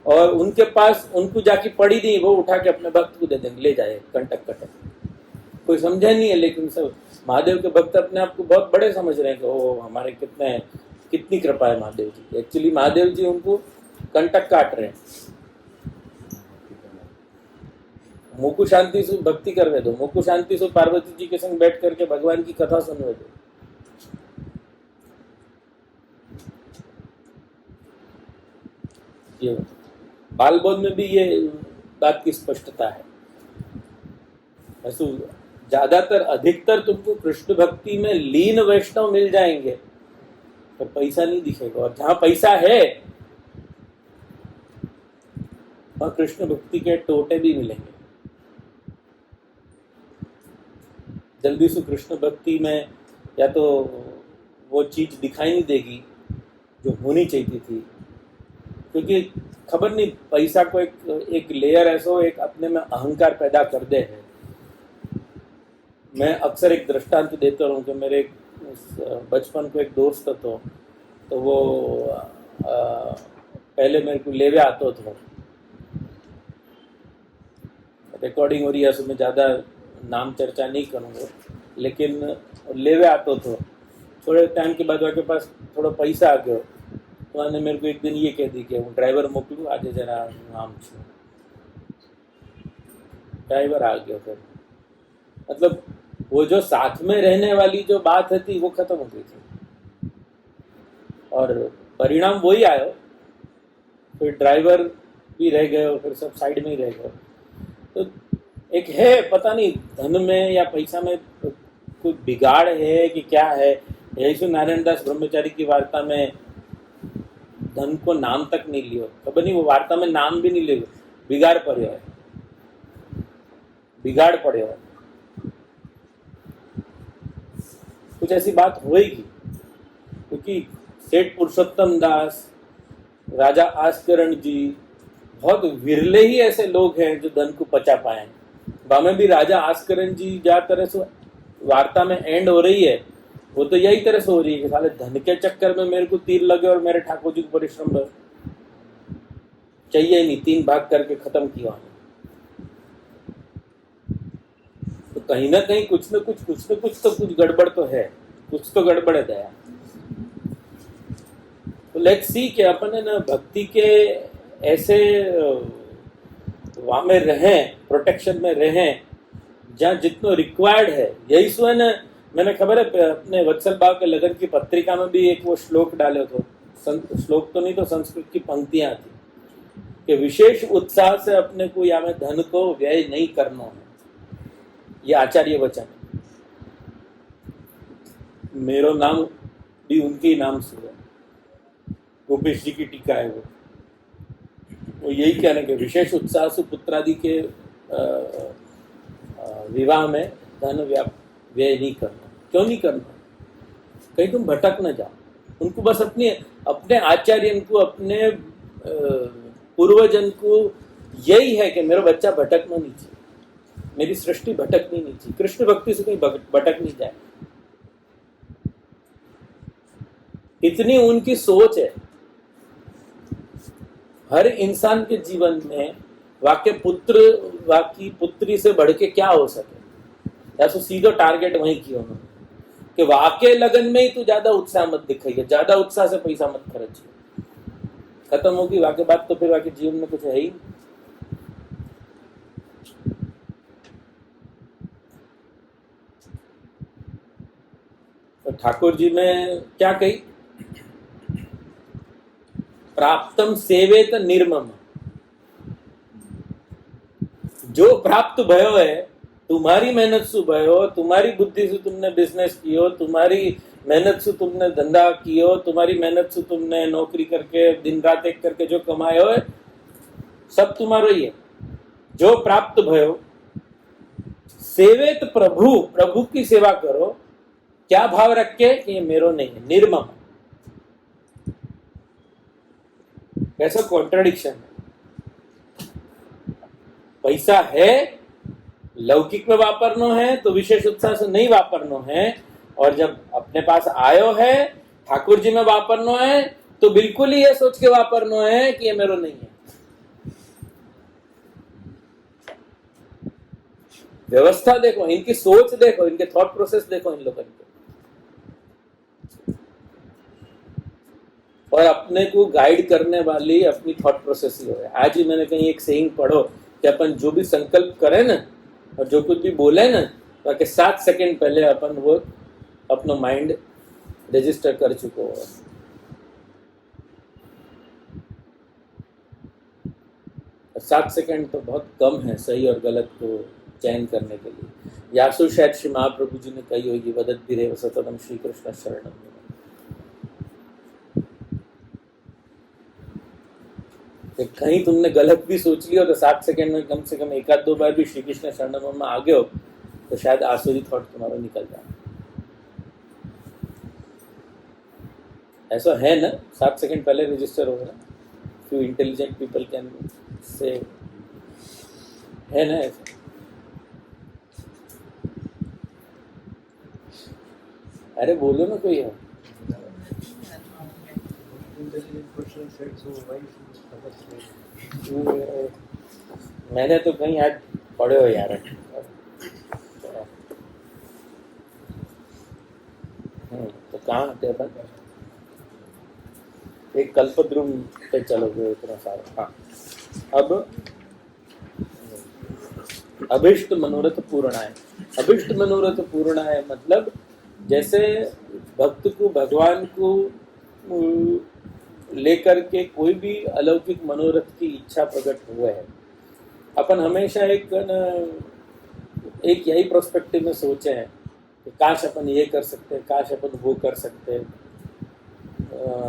और उनके पास उनको जाके पड़ी नहीं, वो उठा के अपने भक्त को दे देंगे, ले जाए कंटक कटक, कोई समझा नहीं है। लेकिन सब महादेव के भक्त अपने आप को बहुत बड़े समझ रहे हैं कि ओ हमारे कितनी कृपा है महादेव जी की। एक्चुअली महादेव जी उनको कंटक काट रहे हैं। मुँह को शांति से भक्ति करने दो, मुँह को शांति से पार्वती जी के संग बैठ करके भगवान की कथा सुनने दो। ये बाल बोध में भी ये बात की स्पष्टता है। ऐसे ज्यादातर अधिकतर तुमको कृष्ण भक्ति में लीन वैष्णव मिल जाएंगे, पर पैसा नहीं दिखेगा। और जहां पैसा है वहां कृष्ण भक्ति के टोटे भी मिलेंगे। जल्दी से कृष्ण भक्ति में या तो वो चीज दिखाई नहीं देगी जो होनी चाहिए थी, क्योंकि खबर नहीं पैसा को एक लेयर ऐसा एक अपने में अहंकार पैदा कर दे है। मैं अक्सर एक दृष्टांत देता हूँ कि मेरे बचपन को एक दोस्त तो वो पहले मेरे को लेवे आता था, रिकॉर्डिंग हो रही है, मैं ज़्यादा नाम चर्चा नहीं करूँगा, लेकिन लेवे आता था। थोड़े टाइम के बाद उनके पास थोड़ा पैसा आ गया, तो उन्होंने मेरे को एक दिन ये कह दी कि हूँ ड्राइवर मोकलूँ आज जरा नाम छू। ड्राइवर आ गया, फिर मतलब वो जो साथ में रहने वाली जो बात थी वो खत्म हो गई थी, और परिणाम वही आयो, फिर ड्राइवर भी रह गए और फिर सब साइड में ही रह गए। तो एक है, पता नहीं धन में या पैसा में कोई बिगाड़ है कि क्या है। यीशु नारायण दास ब्रह्मचारी की वार्ता में धन को नाम तक नहीं लियो, खबर नहीं वो वार्ता में नाम भी नहीं लियो, बिगाड़ पड़े है, बिगाड़ पड़े है। कुछ ऐसी बात होएगी, क्योंकि सेठ पुरुषोत्तम दास, राजा आस्करण जी, बहुत विरले ही ऐसे लोग हैं जो धन को पचा पाए। बामे भी राजा आस्करण जी जा तरह से वार्ता में एंड हो रही है, वो तो यही तरह से हो रही है कि साले धन के चक्कर में मेरे को तीर लगे और मेरे ठाकुर जी को परिश्रम चाहिए नहीं, 3 भाग करके खत्म किया। तो कहीं ना कहीं कुछ न कुछ तो कुछ गड़बड़ तो है, कुछ तो गड़बड़ है दया। तो लेट्स सी कि अपन है ना भक्ति के ऐसे वहां में रहें, प्रोटेक्शन में रहें जहाँ जितना रिक्वायर्ड है। यही सो है ना, मैंने खबर है अपने वत्सल बाव के लगन की पत्रिका में भी एक वो श्लोक डाले तो, श्लोक तो नहीं तो संस्कृत की पंक्तियां थी कि विशेष उत्साह से अपने को या में धन को व्यय नहीं करना है। ये आचार्य वचन है, मेरो नाम भी उनके नाम से है, गोपेश जी की टीका है वो यही कहने के विशेष उत्साह से पुत्रादि के विवाह में धन व्यय नहीं करना। क्यों नहीं करना? कहीं तुम भटक न जाओ। उनको बस अपने आचार्य को, अपने पूर्वजन को यही है कि मेरा बच्चा भटकना नहीं चाहिए, मेरी सृष्टि भटकनी नहीं चाहिए, कृष्ण भक्ति से कहीं भटक नहीं जाए। इतनी उनकी सोच है। हर इंसान के जीवन में वाक्य पुत्री से बढ़ के क्या हो सके, या तो सीधा टारगेट वही किया उन्होंने कि वाक्य लगन में ही तू ज्यादा उत्साह मत दिखाइए, ज्यादा उत्साह से पैसा मत खर्चिए। खत्म होगी वाक्य बात तो फिर वाक्य जीवन में कुछ है ही। तो ठाकुर जी ने क्या कही, प्राप्तम सेवेत निर्मम। जो प्राप्त भयो है तुम्हारी मेहनत से भयो, तुम्हारी बुद्धि से तुमने बिजनेस कियो, तुम्हारी मेहनत से तुमने धंधा कियो, तुम्हारी मेहनत से तुमने नौकरी करके दिन रात एक करके जो कमाए हो सब तुम्हारा ही है। जो प्राप्त भयो सेवेत प्रभु, प्रभु की सेवा करो। क्या भाव रख के कि ये मेरो नहीं है, निर्मम। कैसा कॉन्ट्रडिक्शन है। पैसा है, लौकिक में वापरनो है तो विशेष उत्साह से नहीं वापरनो है, और जब अपने पास आयो है ठाकुर जी में वापरनो है तो बिल्कुल ही ये सोच के वापरनो है कि ये मेरो नहीं है। व्यवस्था देखो, इनकी सोच देखो, इनके थॉट प्रोसेस देखो इन लोगों के, और अपने को गाइड करने वाली अपनी थॉट प्रोसेस ही हो। आज ही मैंने कहीं एक सेइंग पढ़ो कि अपन जो भी संकल्प करें ना और जो कुछ भी बोले ना, ताकि 7 सेकंड पहले अपन वो अपना माइंड रजिस्टर कर चुको हो। 7 सेकंड तो बहुत कम है सही और गलत को चयन करने के लिए। यासु शायद श्री महाप्रभु जी ने कही होगी, वदत बिरे सततम श्री कृष्ण शरणम। कहीं तुमने गलत भी सोच लिया तो 7 सेकंड में कम से कम एक आध दो बार भी श्री कृष्ण शरणम में आ गए हो तो शायद आसुरी थॉट तुम्हारा निकल जाए। ऐसा है ना, 7 सेकंड पहले रजिस्टर होगा ना। Few intelligent people can say, है ना ऐसा? अरे बोलो ना कोई है। मैंने तो कहीं आज पढ़े हो यार। तो कहाँ थे अपन? एक कल्पद्रुम पे चलोगे इतना सारा। हाँ, अब अभिष्ट मनोरथ पूर्णाय। अभिष्ट मनोरथ पूर्णाय मतलब जैसे भक्त को भगवान को लेकर के कोई भी अलौकिक मनोरथ की इच्छा प्रकट हुआ है। अपन हमेशा एक यही प्रोस्पेक्टिव में सोचे हैं कि काश अपन ये कर सकते, काश अपन वो कर सकते,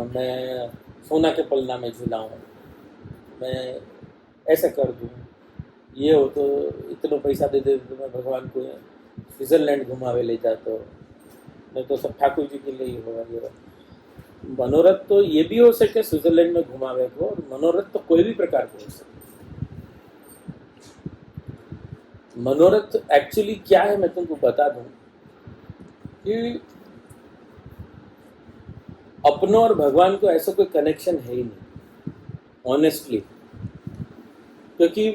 मैं सोना के पलना में झूलाऊं, मैं ऐसा कर दूं, ये हो तो इतना पैसा दे दे तो मैं भगवान को स्विट्जरलैंड घुमावे ले जाता हूँ, नहीं तो सब ठाकुर जी के लिए होगा। ये मनोरथ तो ये भी हो सके स्विट्जरलैंड में घुमावे को, और मनोरथ तो कोई भी प्रकार का हो सके। मनोरथ एक्चुअली क्या है मैं तुमको बता दूं कि अपनों और भगवान को ऐसा कोई कनेक्शन है ही नहीं ऑनेस्टली, क्योंकि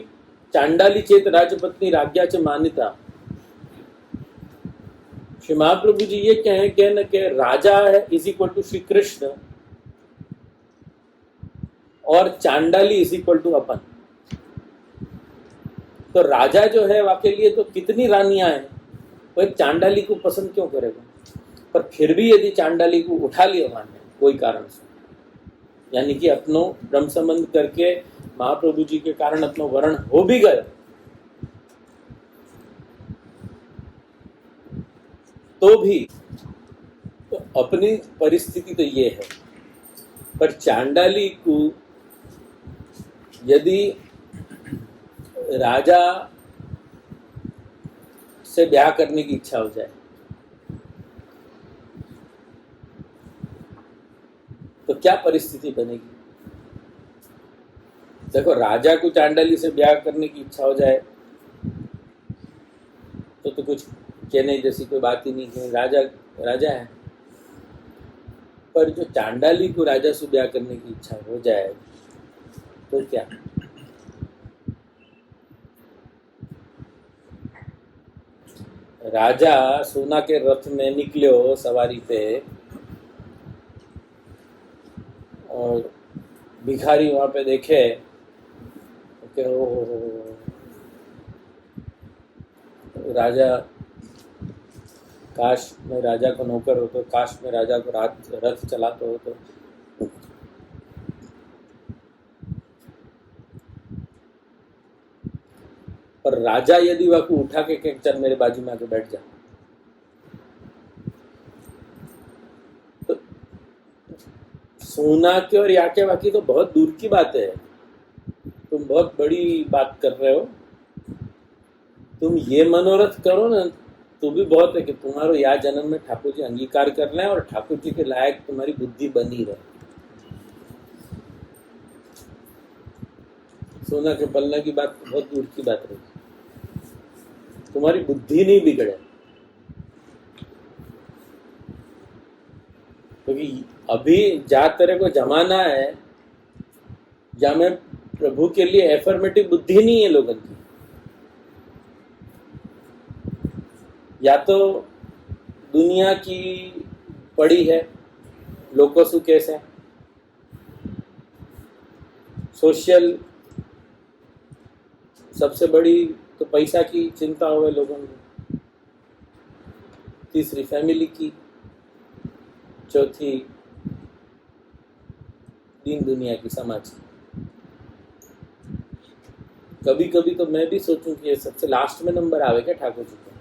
चांडाली चेत राजपत्नी राज्ञा च मान्यता। श्री महाप्रभु जी ये कहें न कि राजा है is equal to Shri Krishna और चांडाली इज इक्वल टू अपन। तो राजा जो है वाके लिए तो कितनी रानियां हैं, वो एक चांडाली को पसंद क्यों करेगा? पर फिर भी यदि चांडाली को उठा लिया माने कोई कारण से, यानी कि अपनों ब्रह्म संबंध करके महाप्रभु जी के कारण अपनो वर्ण हो भी गए, तो भी तो अपनी परिस्थिति तो ये है। पर चांडाली को यदि राजा से ब्याह करने की इच्छा हो जाए तो क्या परिस्थिति बनेगी? देखो, राजा को चांडाली से ब्याह करने की इच्छा हो जाए तो कुछ कहने जैसी कोई बात ही नहीं है, राजा राजा है। पर जो चांडाली को राजा से ब्याह करने की इच्छा हो जाए तो क्या? राजा सोना के रथ में निकले हो सवारी पे और भिखारी वहां पे देखे कि राजा, काश मैं राजा को नौकर हो तो, काश मैं राजा को रथ चलाता हो तो। पर राजा यदि वह को उठा के चल मेरे बाजू में आके बैठ जा, तो सोना के और याके वाकी तो बहुत दूर की बात है। तुम बहुत बड़ी बात कर रहे हो। तुम ये मनोरथ करो ना तो भी बहुत है कि तुम्हारो या जन्म में ठाकुर जी अंगीकार कर लें और ठाकुर जी के लायक तुम्हारी बुद्धि बनी रहे। सोना के पलने की बात बहुत दूर की बात रही, तुम्हारी बुद्धि नहीं बिगड़े। क्योंकि अभी जा तेरे को जमाना है जहां में प्रभु के लिए एफर्मेटिव बुद्धि नहीं है लोगों की। या तो दुनिया की पड़ी है, लोकोसु कैसे, सबसे बड़ी तो पैसा की चिंता हुए लोगों को, तीसरी फैमिली की, चौथी दीन दुनिया की, समाज की। कभी कभी तो मैं भी सोचूं कि ये सबसे लास्ट में नंबर आवे क्या ठाकुर जी का,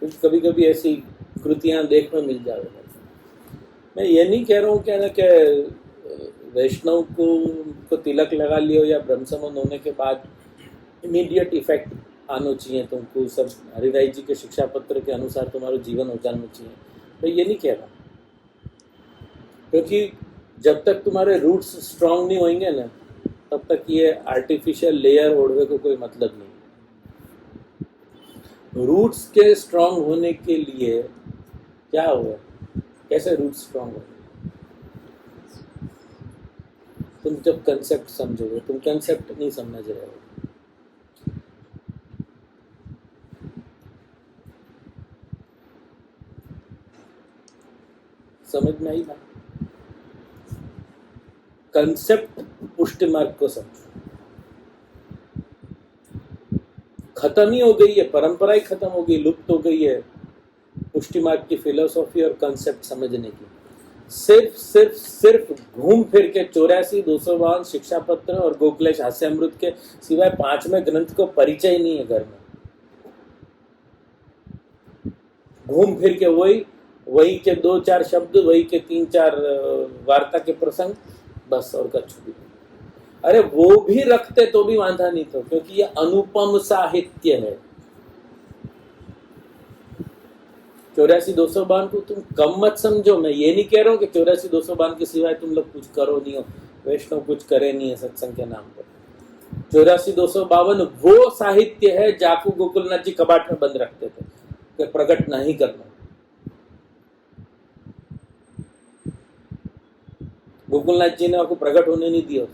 क्योंकि कभी कभी ऐसी कृतियां देखने मिल जावे। मैं ये नहीं कह रहा हूँ क्या ना कि वैष्णव को तिलक लगा लियो या ब्रह्म संबंध होने के बाद इमीडिएट इफेक्ट आना चाहिए, तुमको सब हरिराय जी के शिक्षा पत्र के अनुसार तुम्हारा जीवन हो जाना चाहिए, मैं ये नहीं कह रहा। क्योंकि जब तक तुम्हारे रूट्स स्ट्रांग नहीं होंगे ना, तब तक ये आर्टिफिशियल लेयर ओढ़ने को कोई मतलब नहीं। रूट्स के स्ट्रांग होने के लिए क्या हुआ, कैसे रूट्स स्ट्रांग हो? तुम जब कंसेप्ट समझोगे, तुम कंसेप्ट नहीं समझ रहे हो। समझ में आई बात? कंसेप्ट पुष्टि मार्ग को समझो। खत्म ही हो गई है, परंपरा ही खत्म हो गई, लुप्त हो गई है पुष्टि मार्ग की फिलोसॉफी और कंसेप्ट समझने की। सिर्फ घूम फिर के 84, 252 शिक्षा पत्र और गोखलेश हास्यामृत के सिवाय 5वें ग्रंथ को परिचय नहीं है घर में। घूम फिर के वही के 2-4 शब्द, वही के 3-4 वार्ता के प्रसंग, बस, और कछु भी। अरे वो भी रखते तो भी वांधा नहीं था, क्योंकि ये अनुपम साहित्य है। 84-252 को तुम कम मत समझो। मैं ये नहीं कह रहा हूँ कि 84-252 के सिवाय तुम लोग कुछ करो नहीं हो, वैष्णव कुछ करे नहीं है सत्संग के नाम पर। 84-252 वो साहित्य है जाकू गोकुलनाथ जी कबाट में बंद रखते थे कि प्रकट नहीं करना। गोकुलनाथ जी ने आपको प्रकट होने नहीं दिया।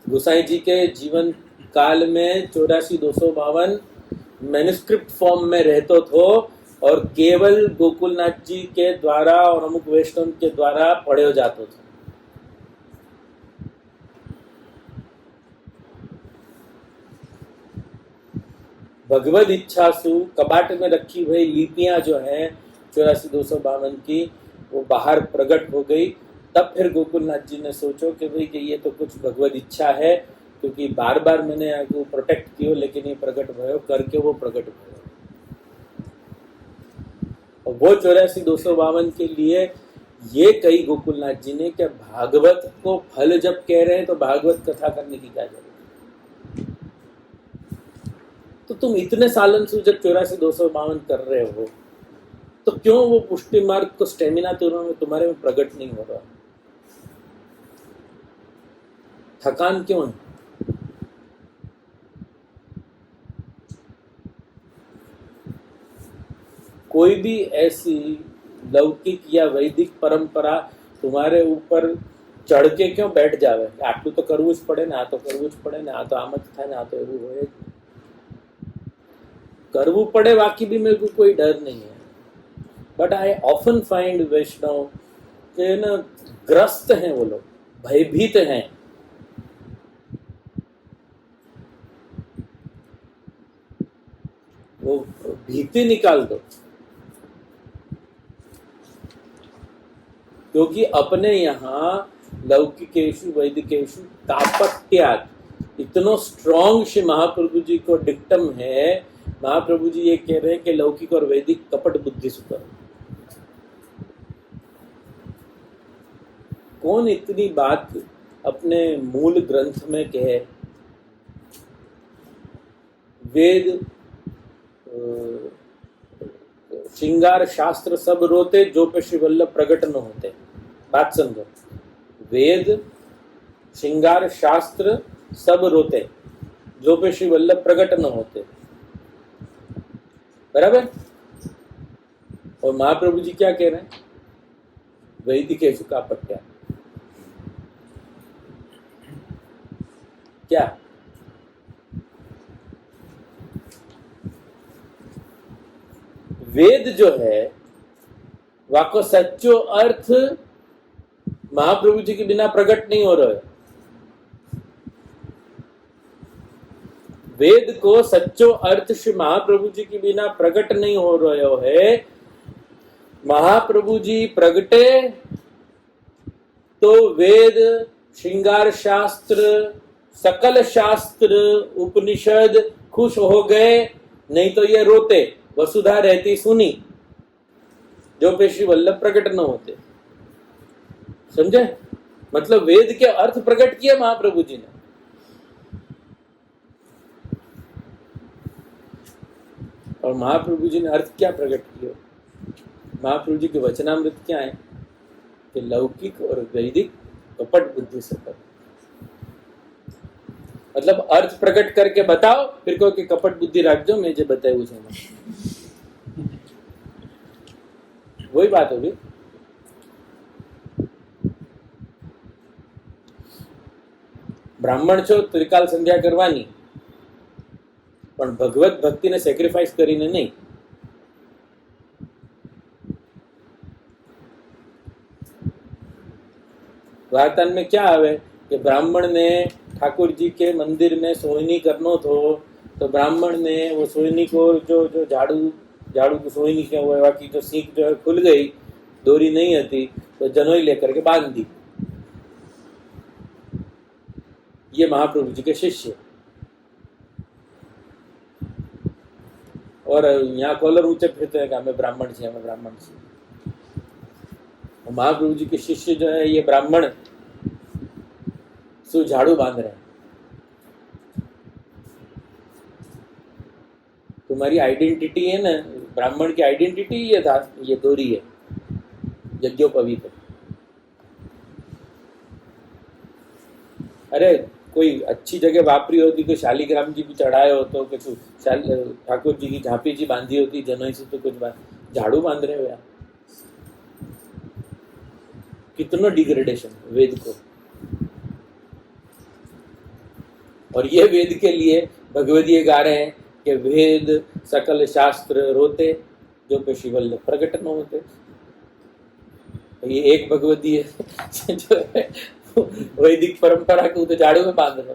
गोसाई जी के जीवन काल में 84-252 मैन्युस्क्रिप्ट फॉर्म में रहते थो और केवल गोकुलनाथ जी के द्वारा और अमुक वैष्णव के द्वारा पढ़े जाते थे। भगवद इच्छासु कबाट में रखी हुई लिपियां जो हैं 84-252 की, वो बाहर प्रकट हो गई। तब फिर गोकुलनाथ जी ने सोचो कि भाई कि ये तो कुछ भगवद इच्छा है, क्योंकि बार बार मैंने आपको प्रोटेक्ट किया, लेकिन ये प्रकट भयो करके वो प्रकट भयो। और वो 84-252 के लिए ये कही गोकुलनाथ जी ने कि भागवत को फल जब कह रहे हैं तो भागवत कथा करने की क्या जरूरत है। तो तुम इतने सालन से जब 84-252 कर रहे हो, तो क्यों वो पुष्टि मार्ग को स्टेमिना तुम्हारे में प्रकट नहीं हो रहा? थकान क्यों है? कोई भी ऐसी लौकिक या वैदिक परंपरा तुम्हारे ऊपर चढ़ के क्यों बैठ जावे? आटलू तो करवू ज पड़े ने, आ तो करवू ज पड़े ने, आ तो आम ज थाय ने, आ तो एवं होय। करवू पड़े बाकी भी मेरे को कोई डर नहीं है। बट आई ऑफन फाइंड वैष्णव के ना ग्रस्त हैं, वो लोग भयभीत हैं। वो भीति निकाल दो, क्योंकि अपने यहाँ लौकिकेशु वैदिकेशु तापत्यात इतनो स्ट्रॉन्ग श्री महाप्रभु जी को डिक्टम है। महाप्रभु जी ये कह रहे हैं कि लौकिक और वैदिक कपट बुद्धि से करो। कौन इतनी बात अपने मूल ग्रंथ में कहे? वेद श्रृंगार शास्त्र सब रोते, जो पे श्री वल्लभ प्रकट न होते। बात समझो, वेद श्रृंगार शास्त्र सब रोते, जो पे श्री वल्लभ प्रकट न होते। बराबर? और महाप्रभु जी क्या कह रहे हैं? वैदिकेशु कापट्या। क्या वेद जो है वाको सच्चो अर्थ महाप्रभु जी के बिना प्रकट नहीं हो रहे हो। वेद को सच्चो अर्थ श्री महाप्रभु जी के बिना प्रकट नहीं हो रहे है। महाप्रभु जी प्रगटे तो वेद, श्रृंगार शास्त्र, सकल शास्त्र, उपनिषद खुश हो गए, नहीं तो ये रोते, वसुधा रहती सुनी, जो पे श्री वल्लभ प्रकट न होते। समझे? मतलब वेद के अर्थ प्रकट किए महाप्रभु जी ने। और महाप्रभु जी ने अर्थ क्या प्रकट किए? महाप्रभु जी के वचनामृत क्या है कि लौकिक और वैदिक कपट बुद्धि से करो। मतलब अर्थ प्रकट करके बताओ, फिर कहो कि कपट बुद्धि रख दो, मैं जो बताए उसे वही बात होगी। બ્રાહ્મણ છો ત્રિકાલ સંધ્યા કરવાની, પણ ભગવત ભક્તિને સેક્રિફાઈસ કરીને નહીં। वार्तान में क्या आवे कि ब्राह्मण ने ठाकुर जी के मंदिर में सोहनी करनो थो, तो ब्राह्मण ने वो सोहनी को जो जो झाड़ू की सोहनी के हुए बाकी जो सीख जो है खुल गई, डोरी नहीं आती, तो जनोई लेकर के बांध दी। ये महाप्रभु जी के शिष्य। और यहाँ कॉलर ऊंचे फिरते हैं कि हमें ब्राह्मण से, हमें ब्राह्मण से। महाप्रभु जी के शिष्य जो है ये ब्राह्मण सु झाड़ू बांध रहे हैं। तुम्हारी आइडेंटिटी है ना, ब्राह्मण की आइडेंटिटी ये था, ये डोरी है, यज्ञोपवीत। अरे कोई अच्छी जगह वापरी होती तो शालीग्राम जी भी चढ़ाए हो, तो कुछ ठाकुर जी की झांपी जी बांधी होती जनोई से, तो कुछ झाड़ू बांध रहे हो यार। कितना डिग्रेडेशन वेद को। और ये वेद के लिए भगवदीय गा रहे हैं कि वेद सकल शास्त्र रोते, जो पे श्री वल्लभ प्रकट न होते। तो ये एक भगवदीय जो है वैदिक परंपरा को तो झाड़ू में बांध रहा।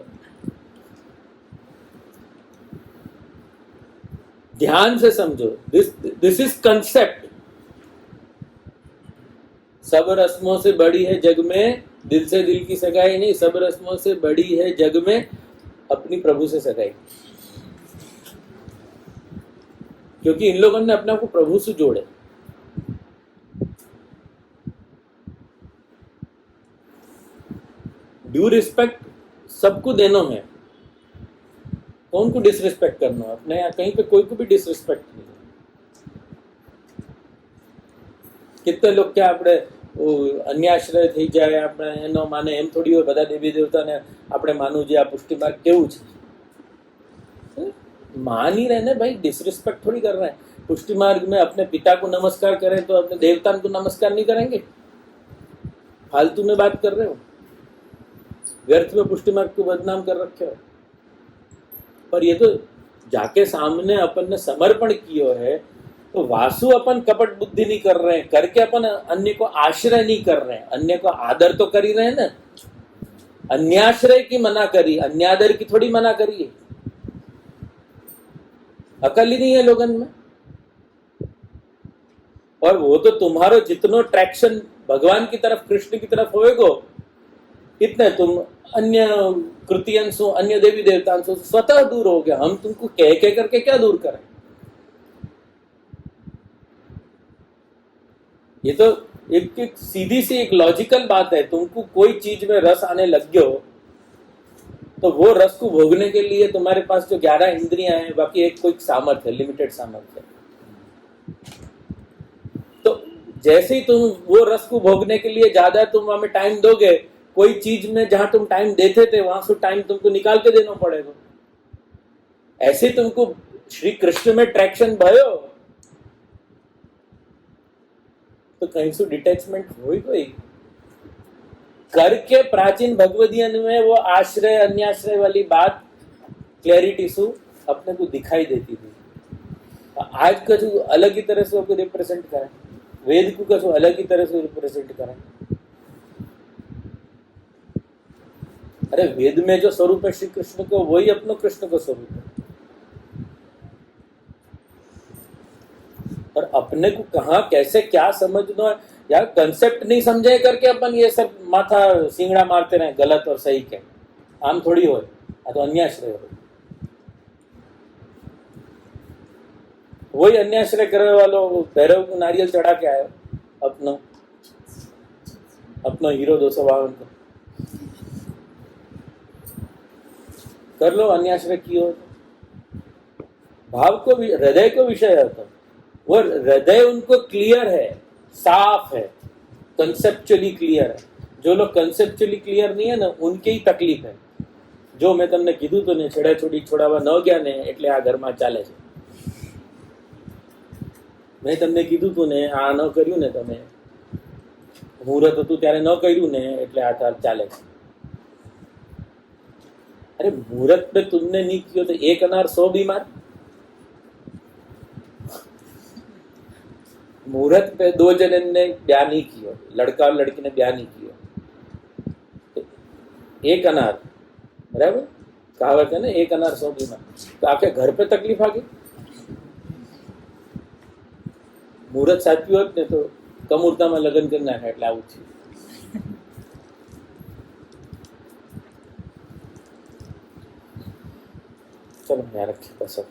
ध्यान से समझो, दिस इज कंसेप्ट। सब रस्मों से बड़ी है जग में दिल से दिल की सगाई नहीं, सब रस्मों से बड़ी है जग में अपनी प्रभु से सगाई। क्योंकि इन लोगों ने अपने आप को प्रभु से जोड़े। ड्यू रिस्पेक्ट सबको देना है, कौन को डिसरिस्पेक्ट करना है? अपने यहाँ कहीं पे कोई को भी डिसरिस्पेक्ट नहीं। कितने लोग क्या अपने अन्याश्रय થઈ જાય, આપણે એનો માને એમ થોડી હોય બધા દેવી દેવતાને આપણે માનવું છે। આ પુષ્ટિ માર્ગ કેવું છે? मान ही रहे ना भाई, डिसरिस्पेक्ट थोड़ी कर रहे हैं। पुष्टि मार्ग में अपने पिता को नमस्कार करें तो अपने देवता को नमस्कार नहीं करेंगे? फालतू में बात कर रहे हो, व्यर्थ में पुष्टि मार्ग को बदनाम कर रखे हो। पर ये तो जाके सामने अपन ने समर्पण किया है, तो वासु अपन कपट बुद्धि नहीं कर रहे हैं, करके अपन अन्य को आश्रय नहीं कर रहे हैं। अन्य को आदर तो कर ही रहे हैं ना। अन्याश्रय की मना करी, अन्यादर की थोड़ी मना करिए। अकल ही नहीं है लोगन में। और वो तो तुम्हारो जितनो ट्रैक्शन भगवान की तरफ, कृष्ण की तरफ होएगो, इतने तुम अन्य कृतियंसों, अन्य देवी देवताओं से स्वतः दूर हो गया। हम तुमको कह कह करके क्या दूर करें? ये तो एक सीधी सी एक लॉजिकल बात है। तुमको कोई चीज में रस आने लग गया हो, तो वो रस को भोगने के लिए तुम्हारे पास जो 11 इंद्रियां हैं, बाकी एक कोई सामर्थ्य है, लिमिटेड सामर्थ्य है। तो जैसे ही तुम वो रस को भोगने के लिए ज्यादा तुम हमें टाइम दोगे, कोई चीज में जहां तुम टाइम देते थे वहां से टाइम तुमको निकाल के देना पड़ेगा। ऐसे तुमको श्री कृष्ण में ट्रैक्शन भयो तो कहीं से डिटैचमेंट हो गई। करके प्राचीन भगवदियन में वो आश्रय अन्याश्रय वाली बात क्लैरिटी सु अपने को दिखाई देती थी। आज का जो अलग ही तरह से रिप्रेजेंट करें, वेद को कसो अलग ही तरह से रिप्रेजेंट करें। अरे वेद में जो स्वरूप है श्री कृष्ण को, वही अपनो कृष्ण को स्वरूप है। और अपने को कहाँ कैसे क्या समझना है यार, कंसेप्ट नहीं समझे करके अपन ये सब माथा सिंगड़ा मारते रहे गलत और सही के। आम थोड़ी हो, आ तो अन्याश्रय हो। वही अन्याश्रय करने वालों भैरव को नारियल चढ़ा के आयो अपनो हीरो 252 को कर लो, अन्याश्रय कियो। भाव को हृदय को विषय होता, वो हृदय उनको क्लियर है, साफ है, कंसेप्चुअली क्लियर है। जो लोग कंसेप्चुअली क्लियर नहीं है ना, उनकी ही तकलीफ है। जो मैं તમને કીધું તો ને છેડાછોડી છોડાવવા ન ગયા ને એટલે આ ઘરમાં ચાલે છે। મેં તમને કીધું તું ને આ ન કર્યું ને, તમે મુહૂર્ત હતું ત્યારે ન કર્યું ને એટલે આ ચાલે છે। अरे मुहूर्त पे तुमने नहीं किया तो 1 अनार 100 बीमार। मुहूर्त पे 2 जन ने ब्याह नहीं किया, लड़का और लड़की ने ब्याह नहीं किया तो 1 अनार, बराबर कहावत है ना, 1 अनार 100 बीमार। तो आपके घर पे तकलीफ आ गई। मुहूर्त साचव्યું હોત ને તો કમુરતામાં લગ્ન કરી નાખે, એટલે આવું છે। चलो यहाँ रखिए सब।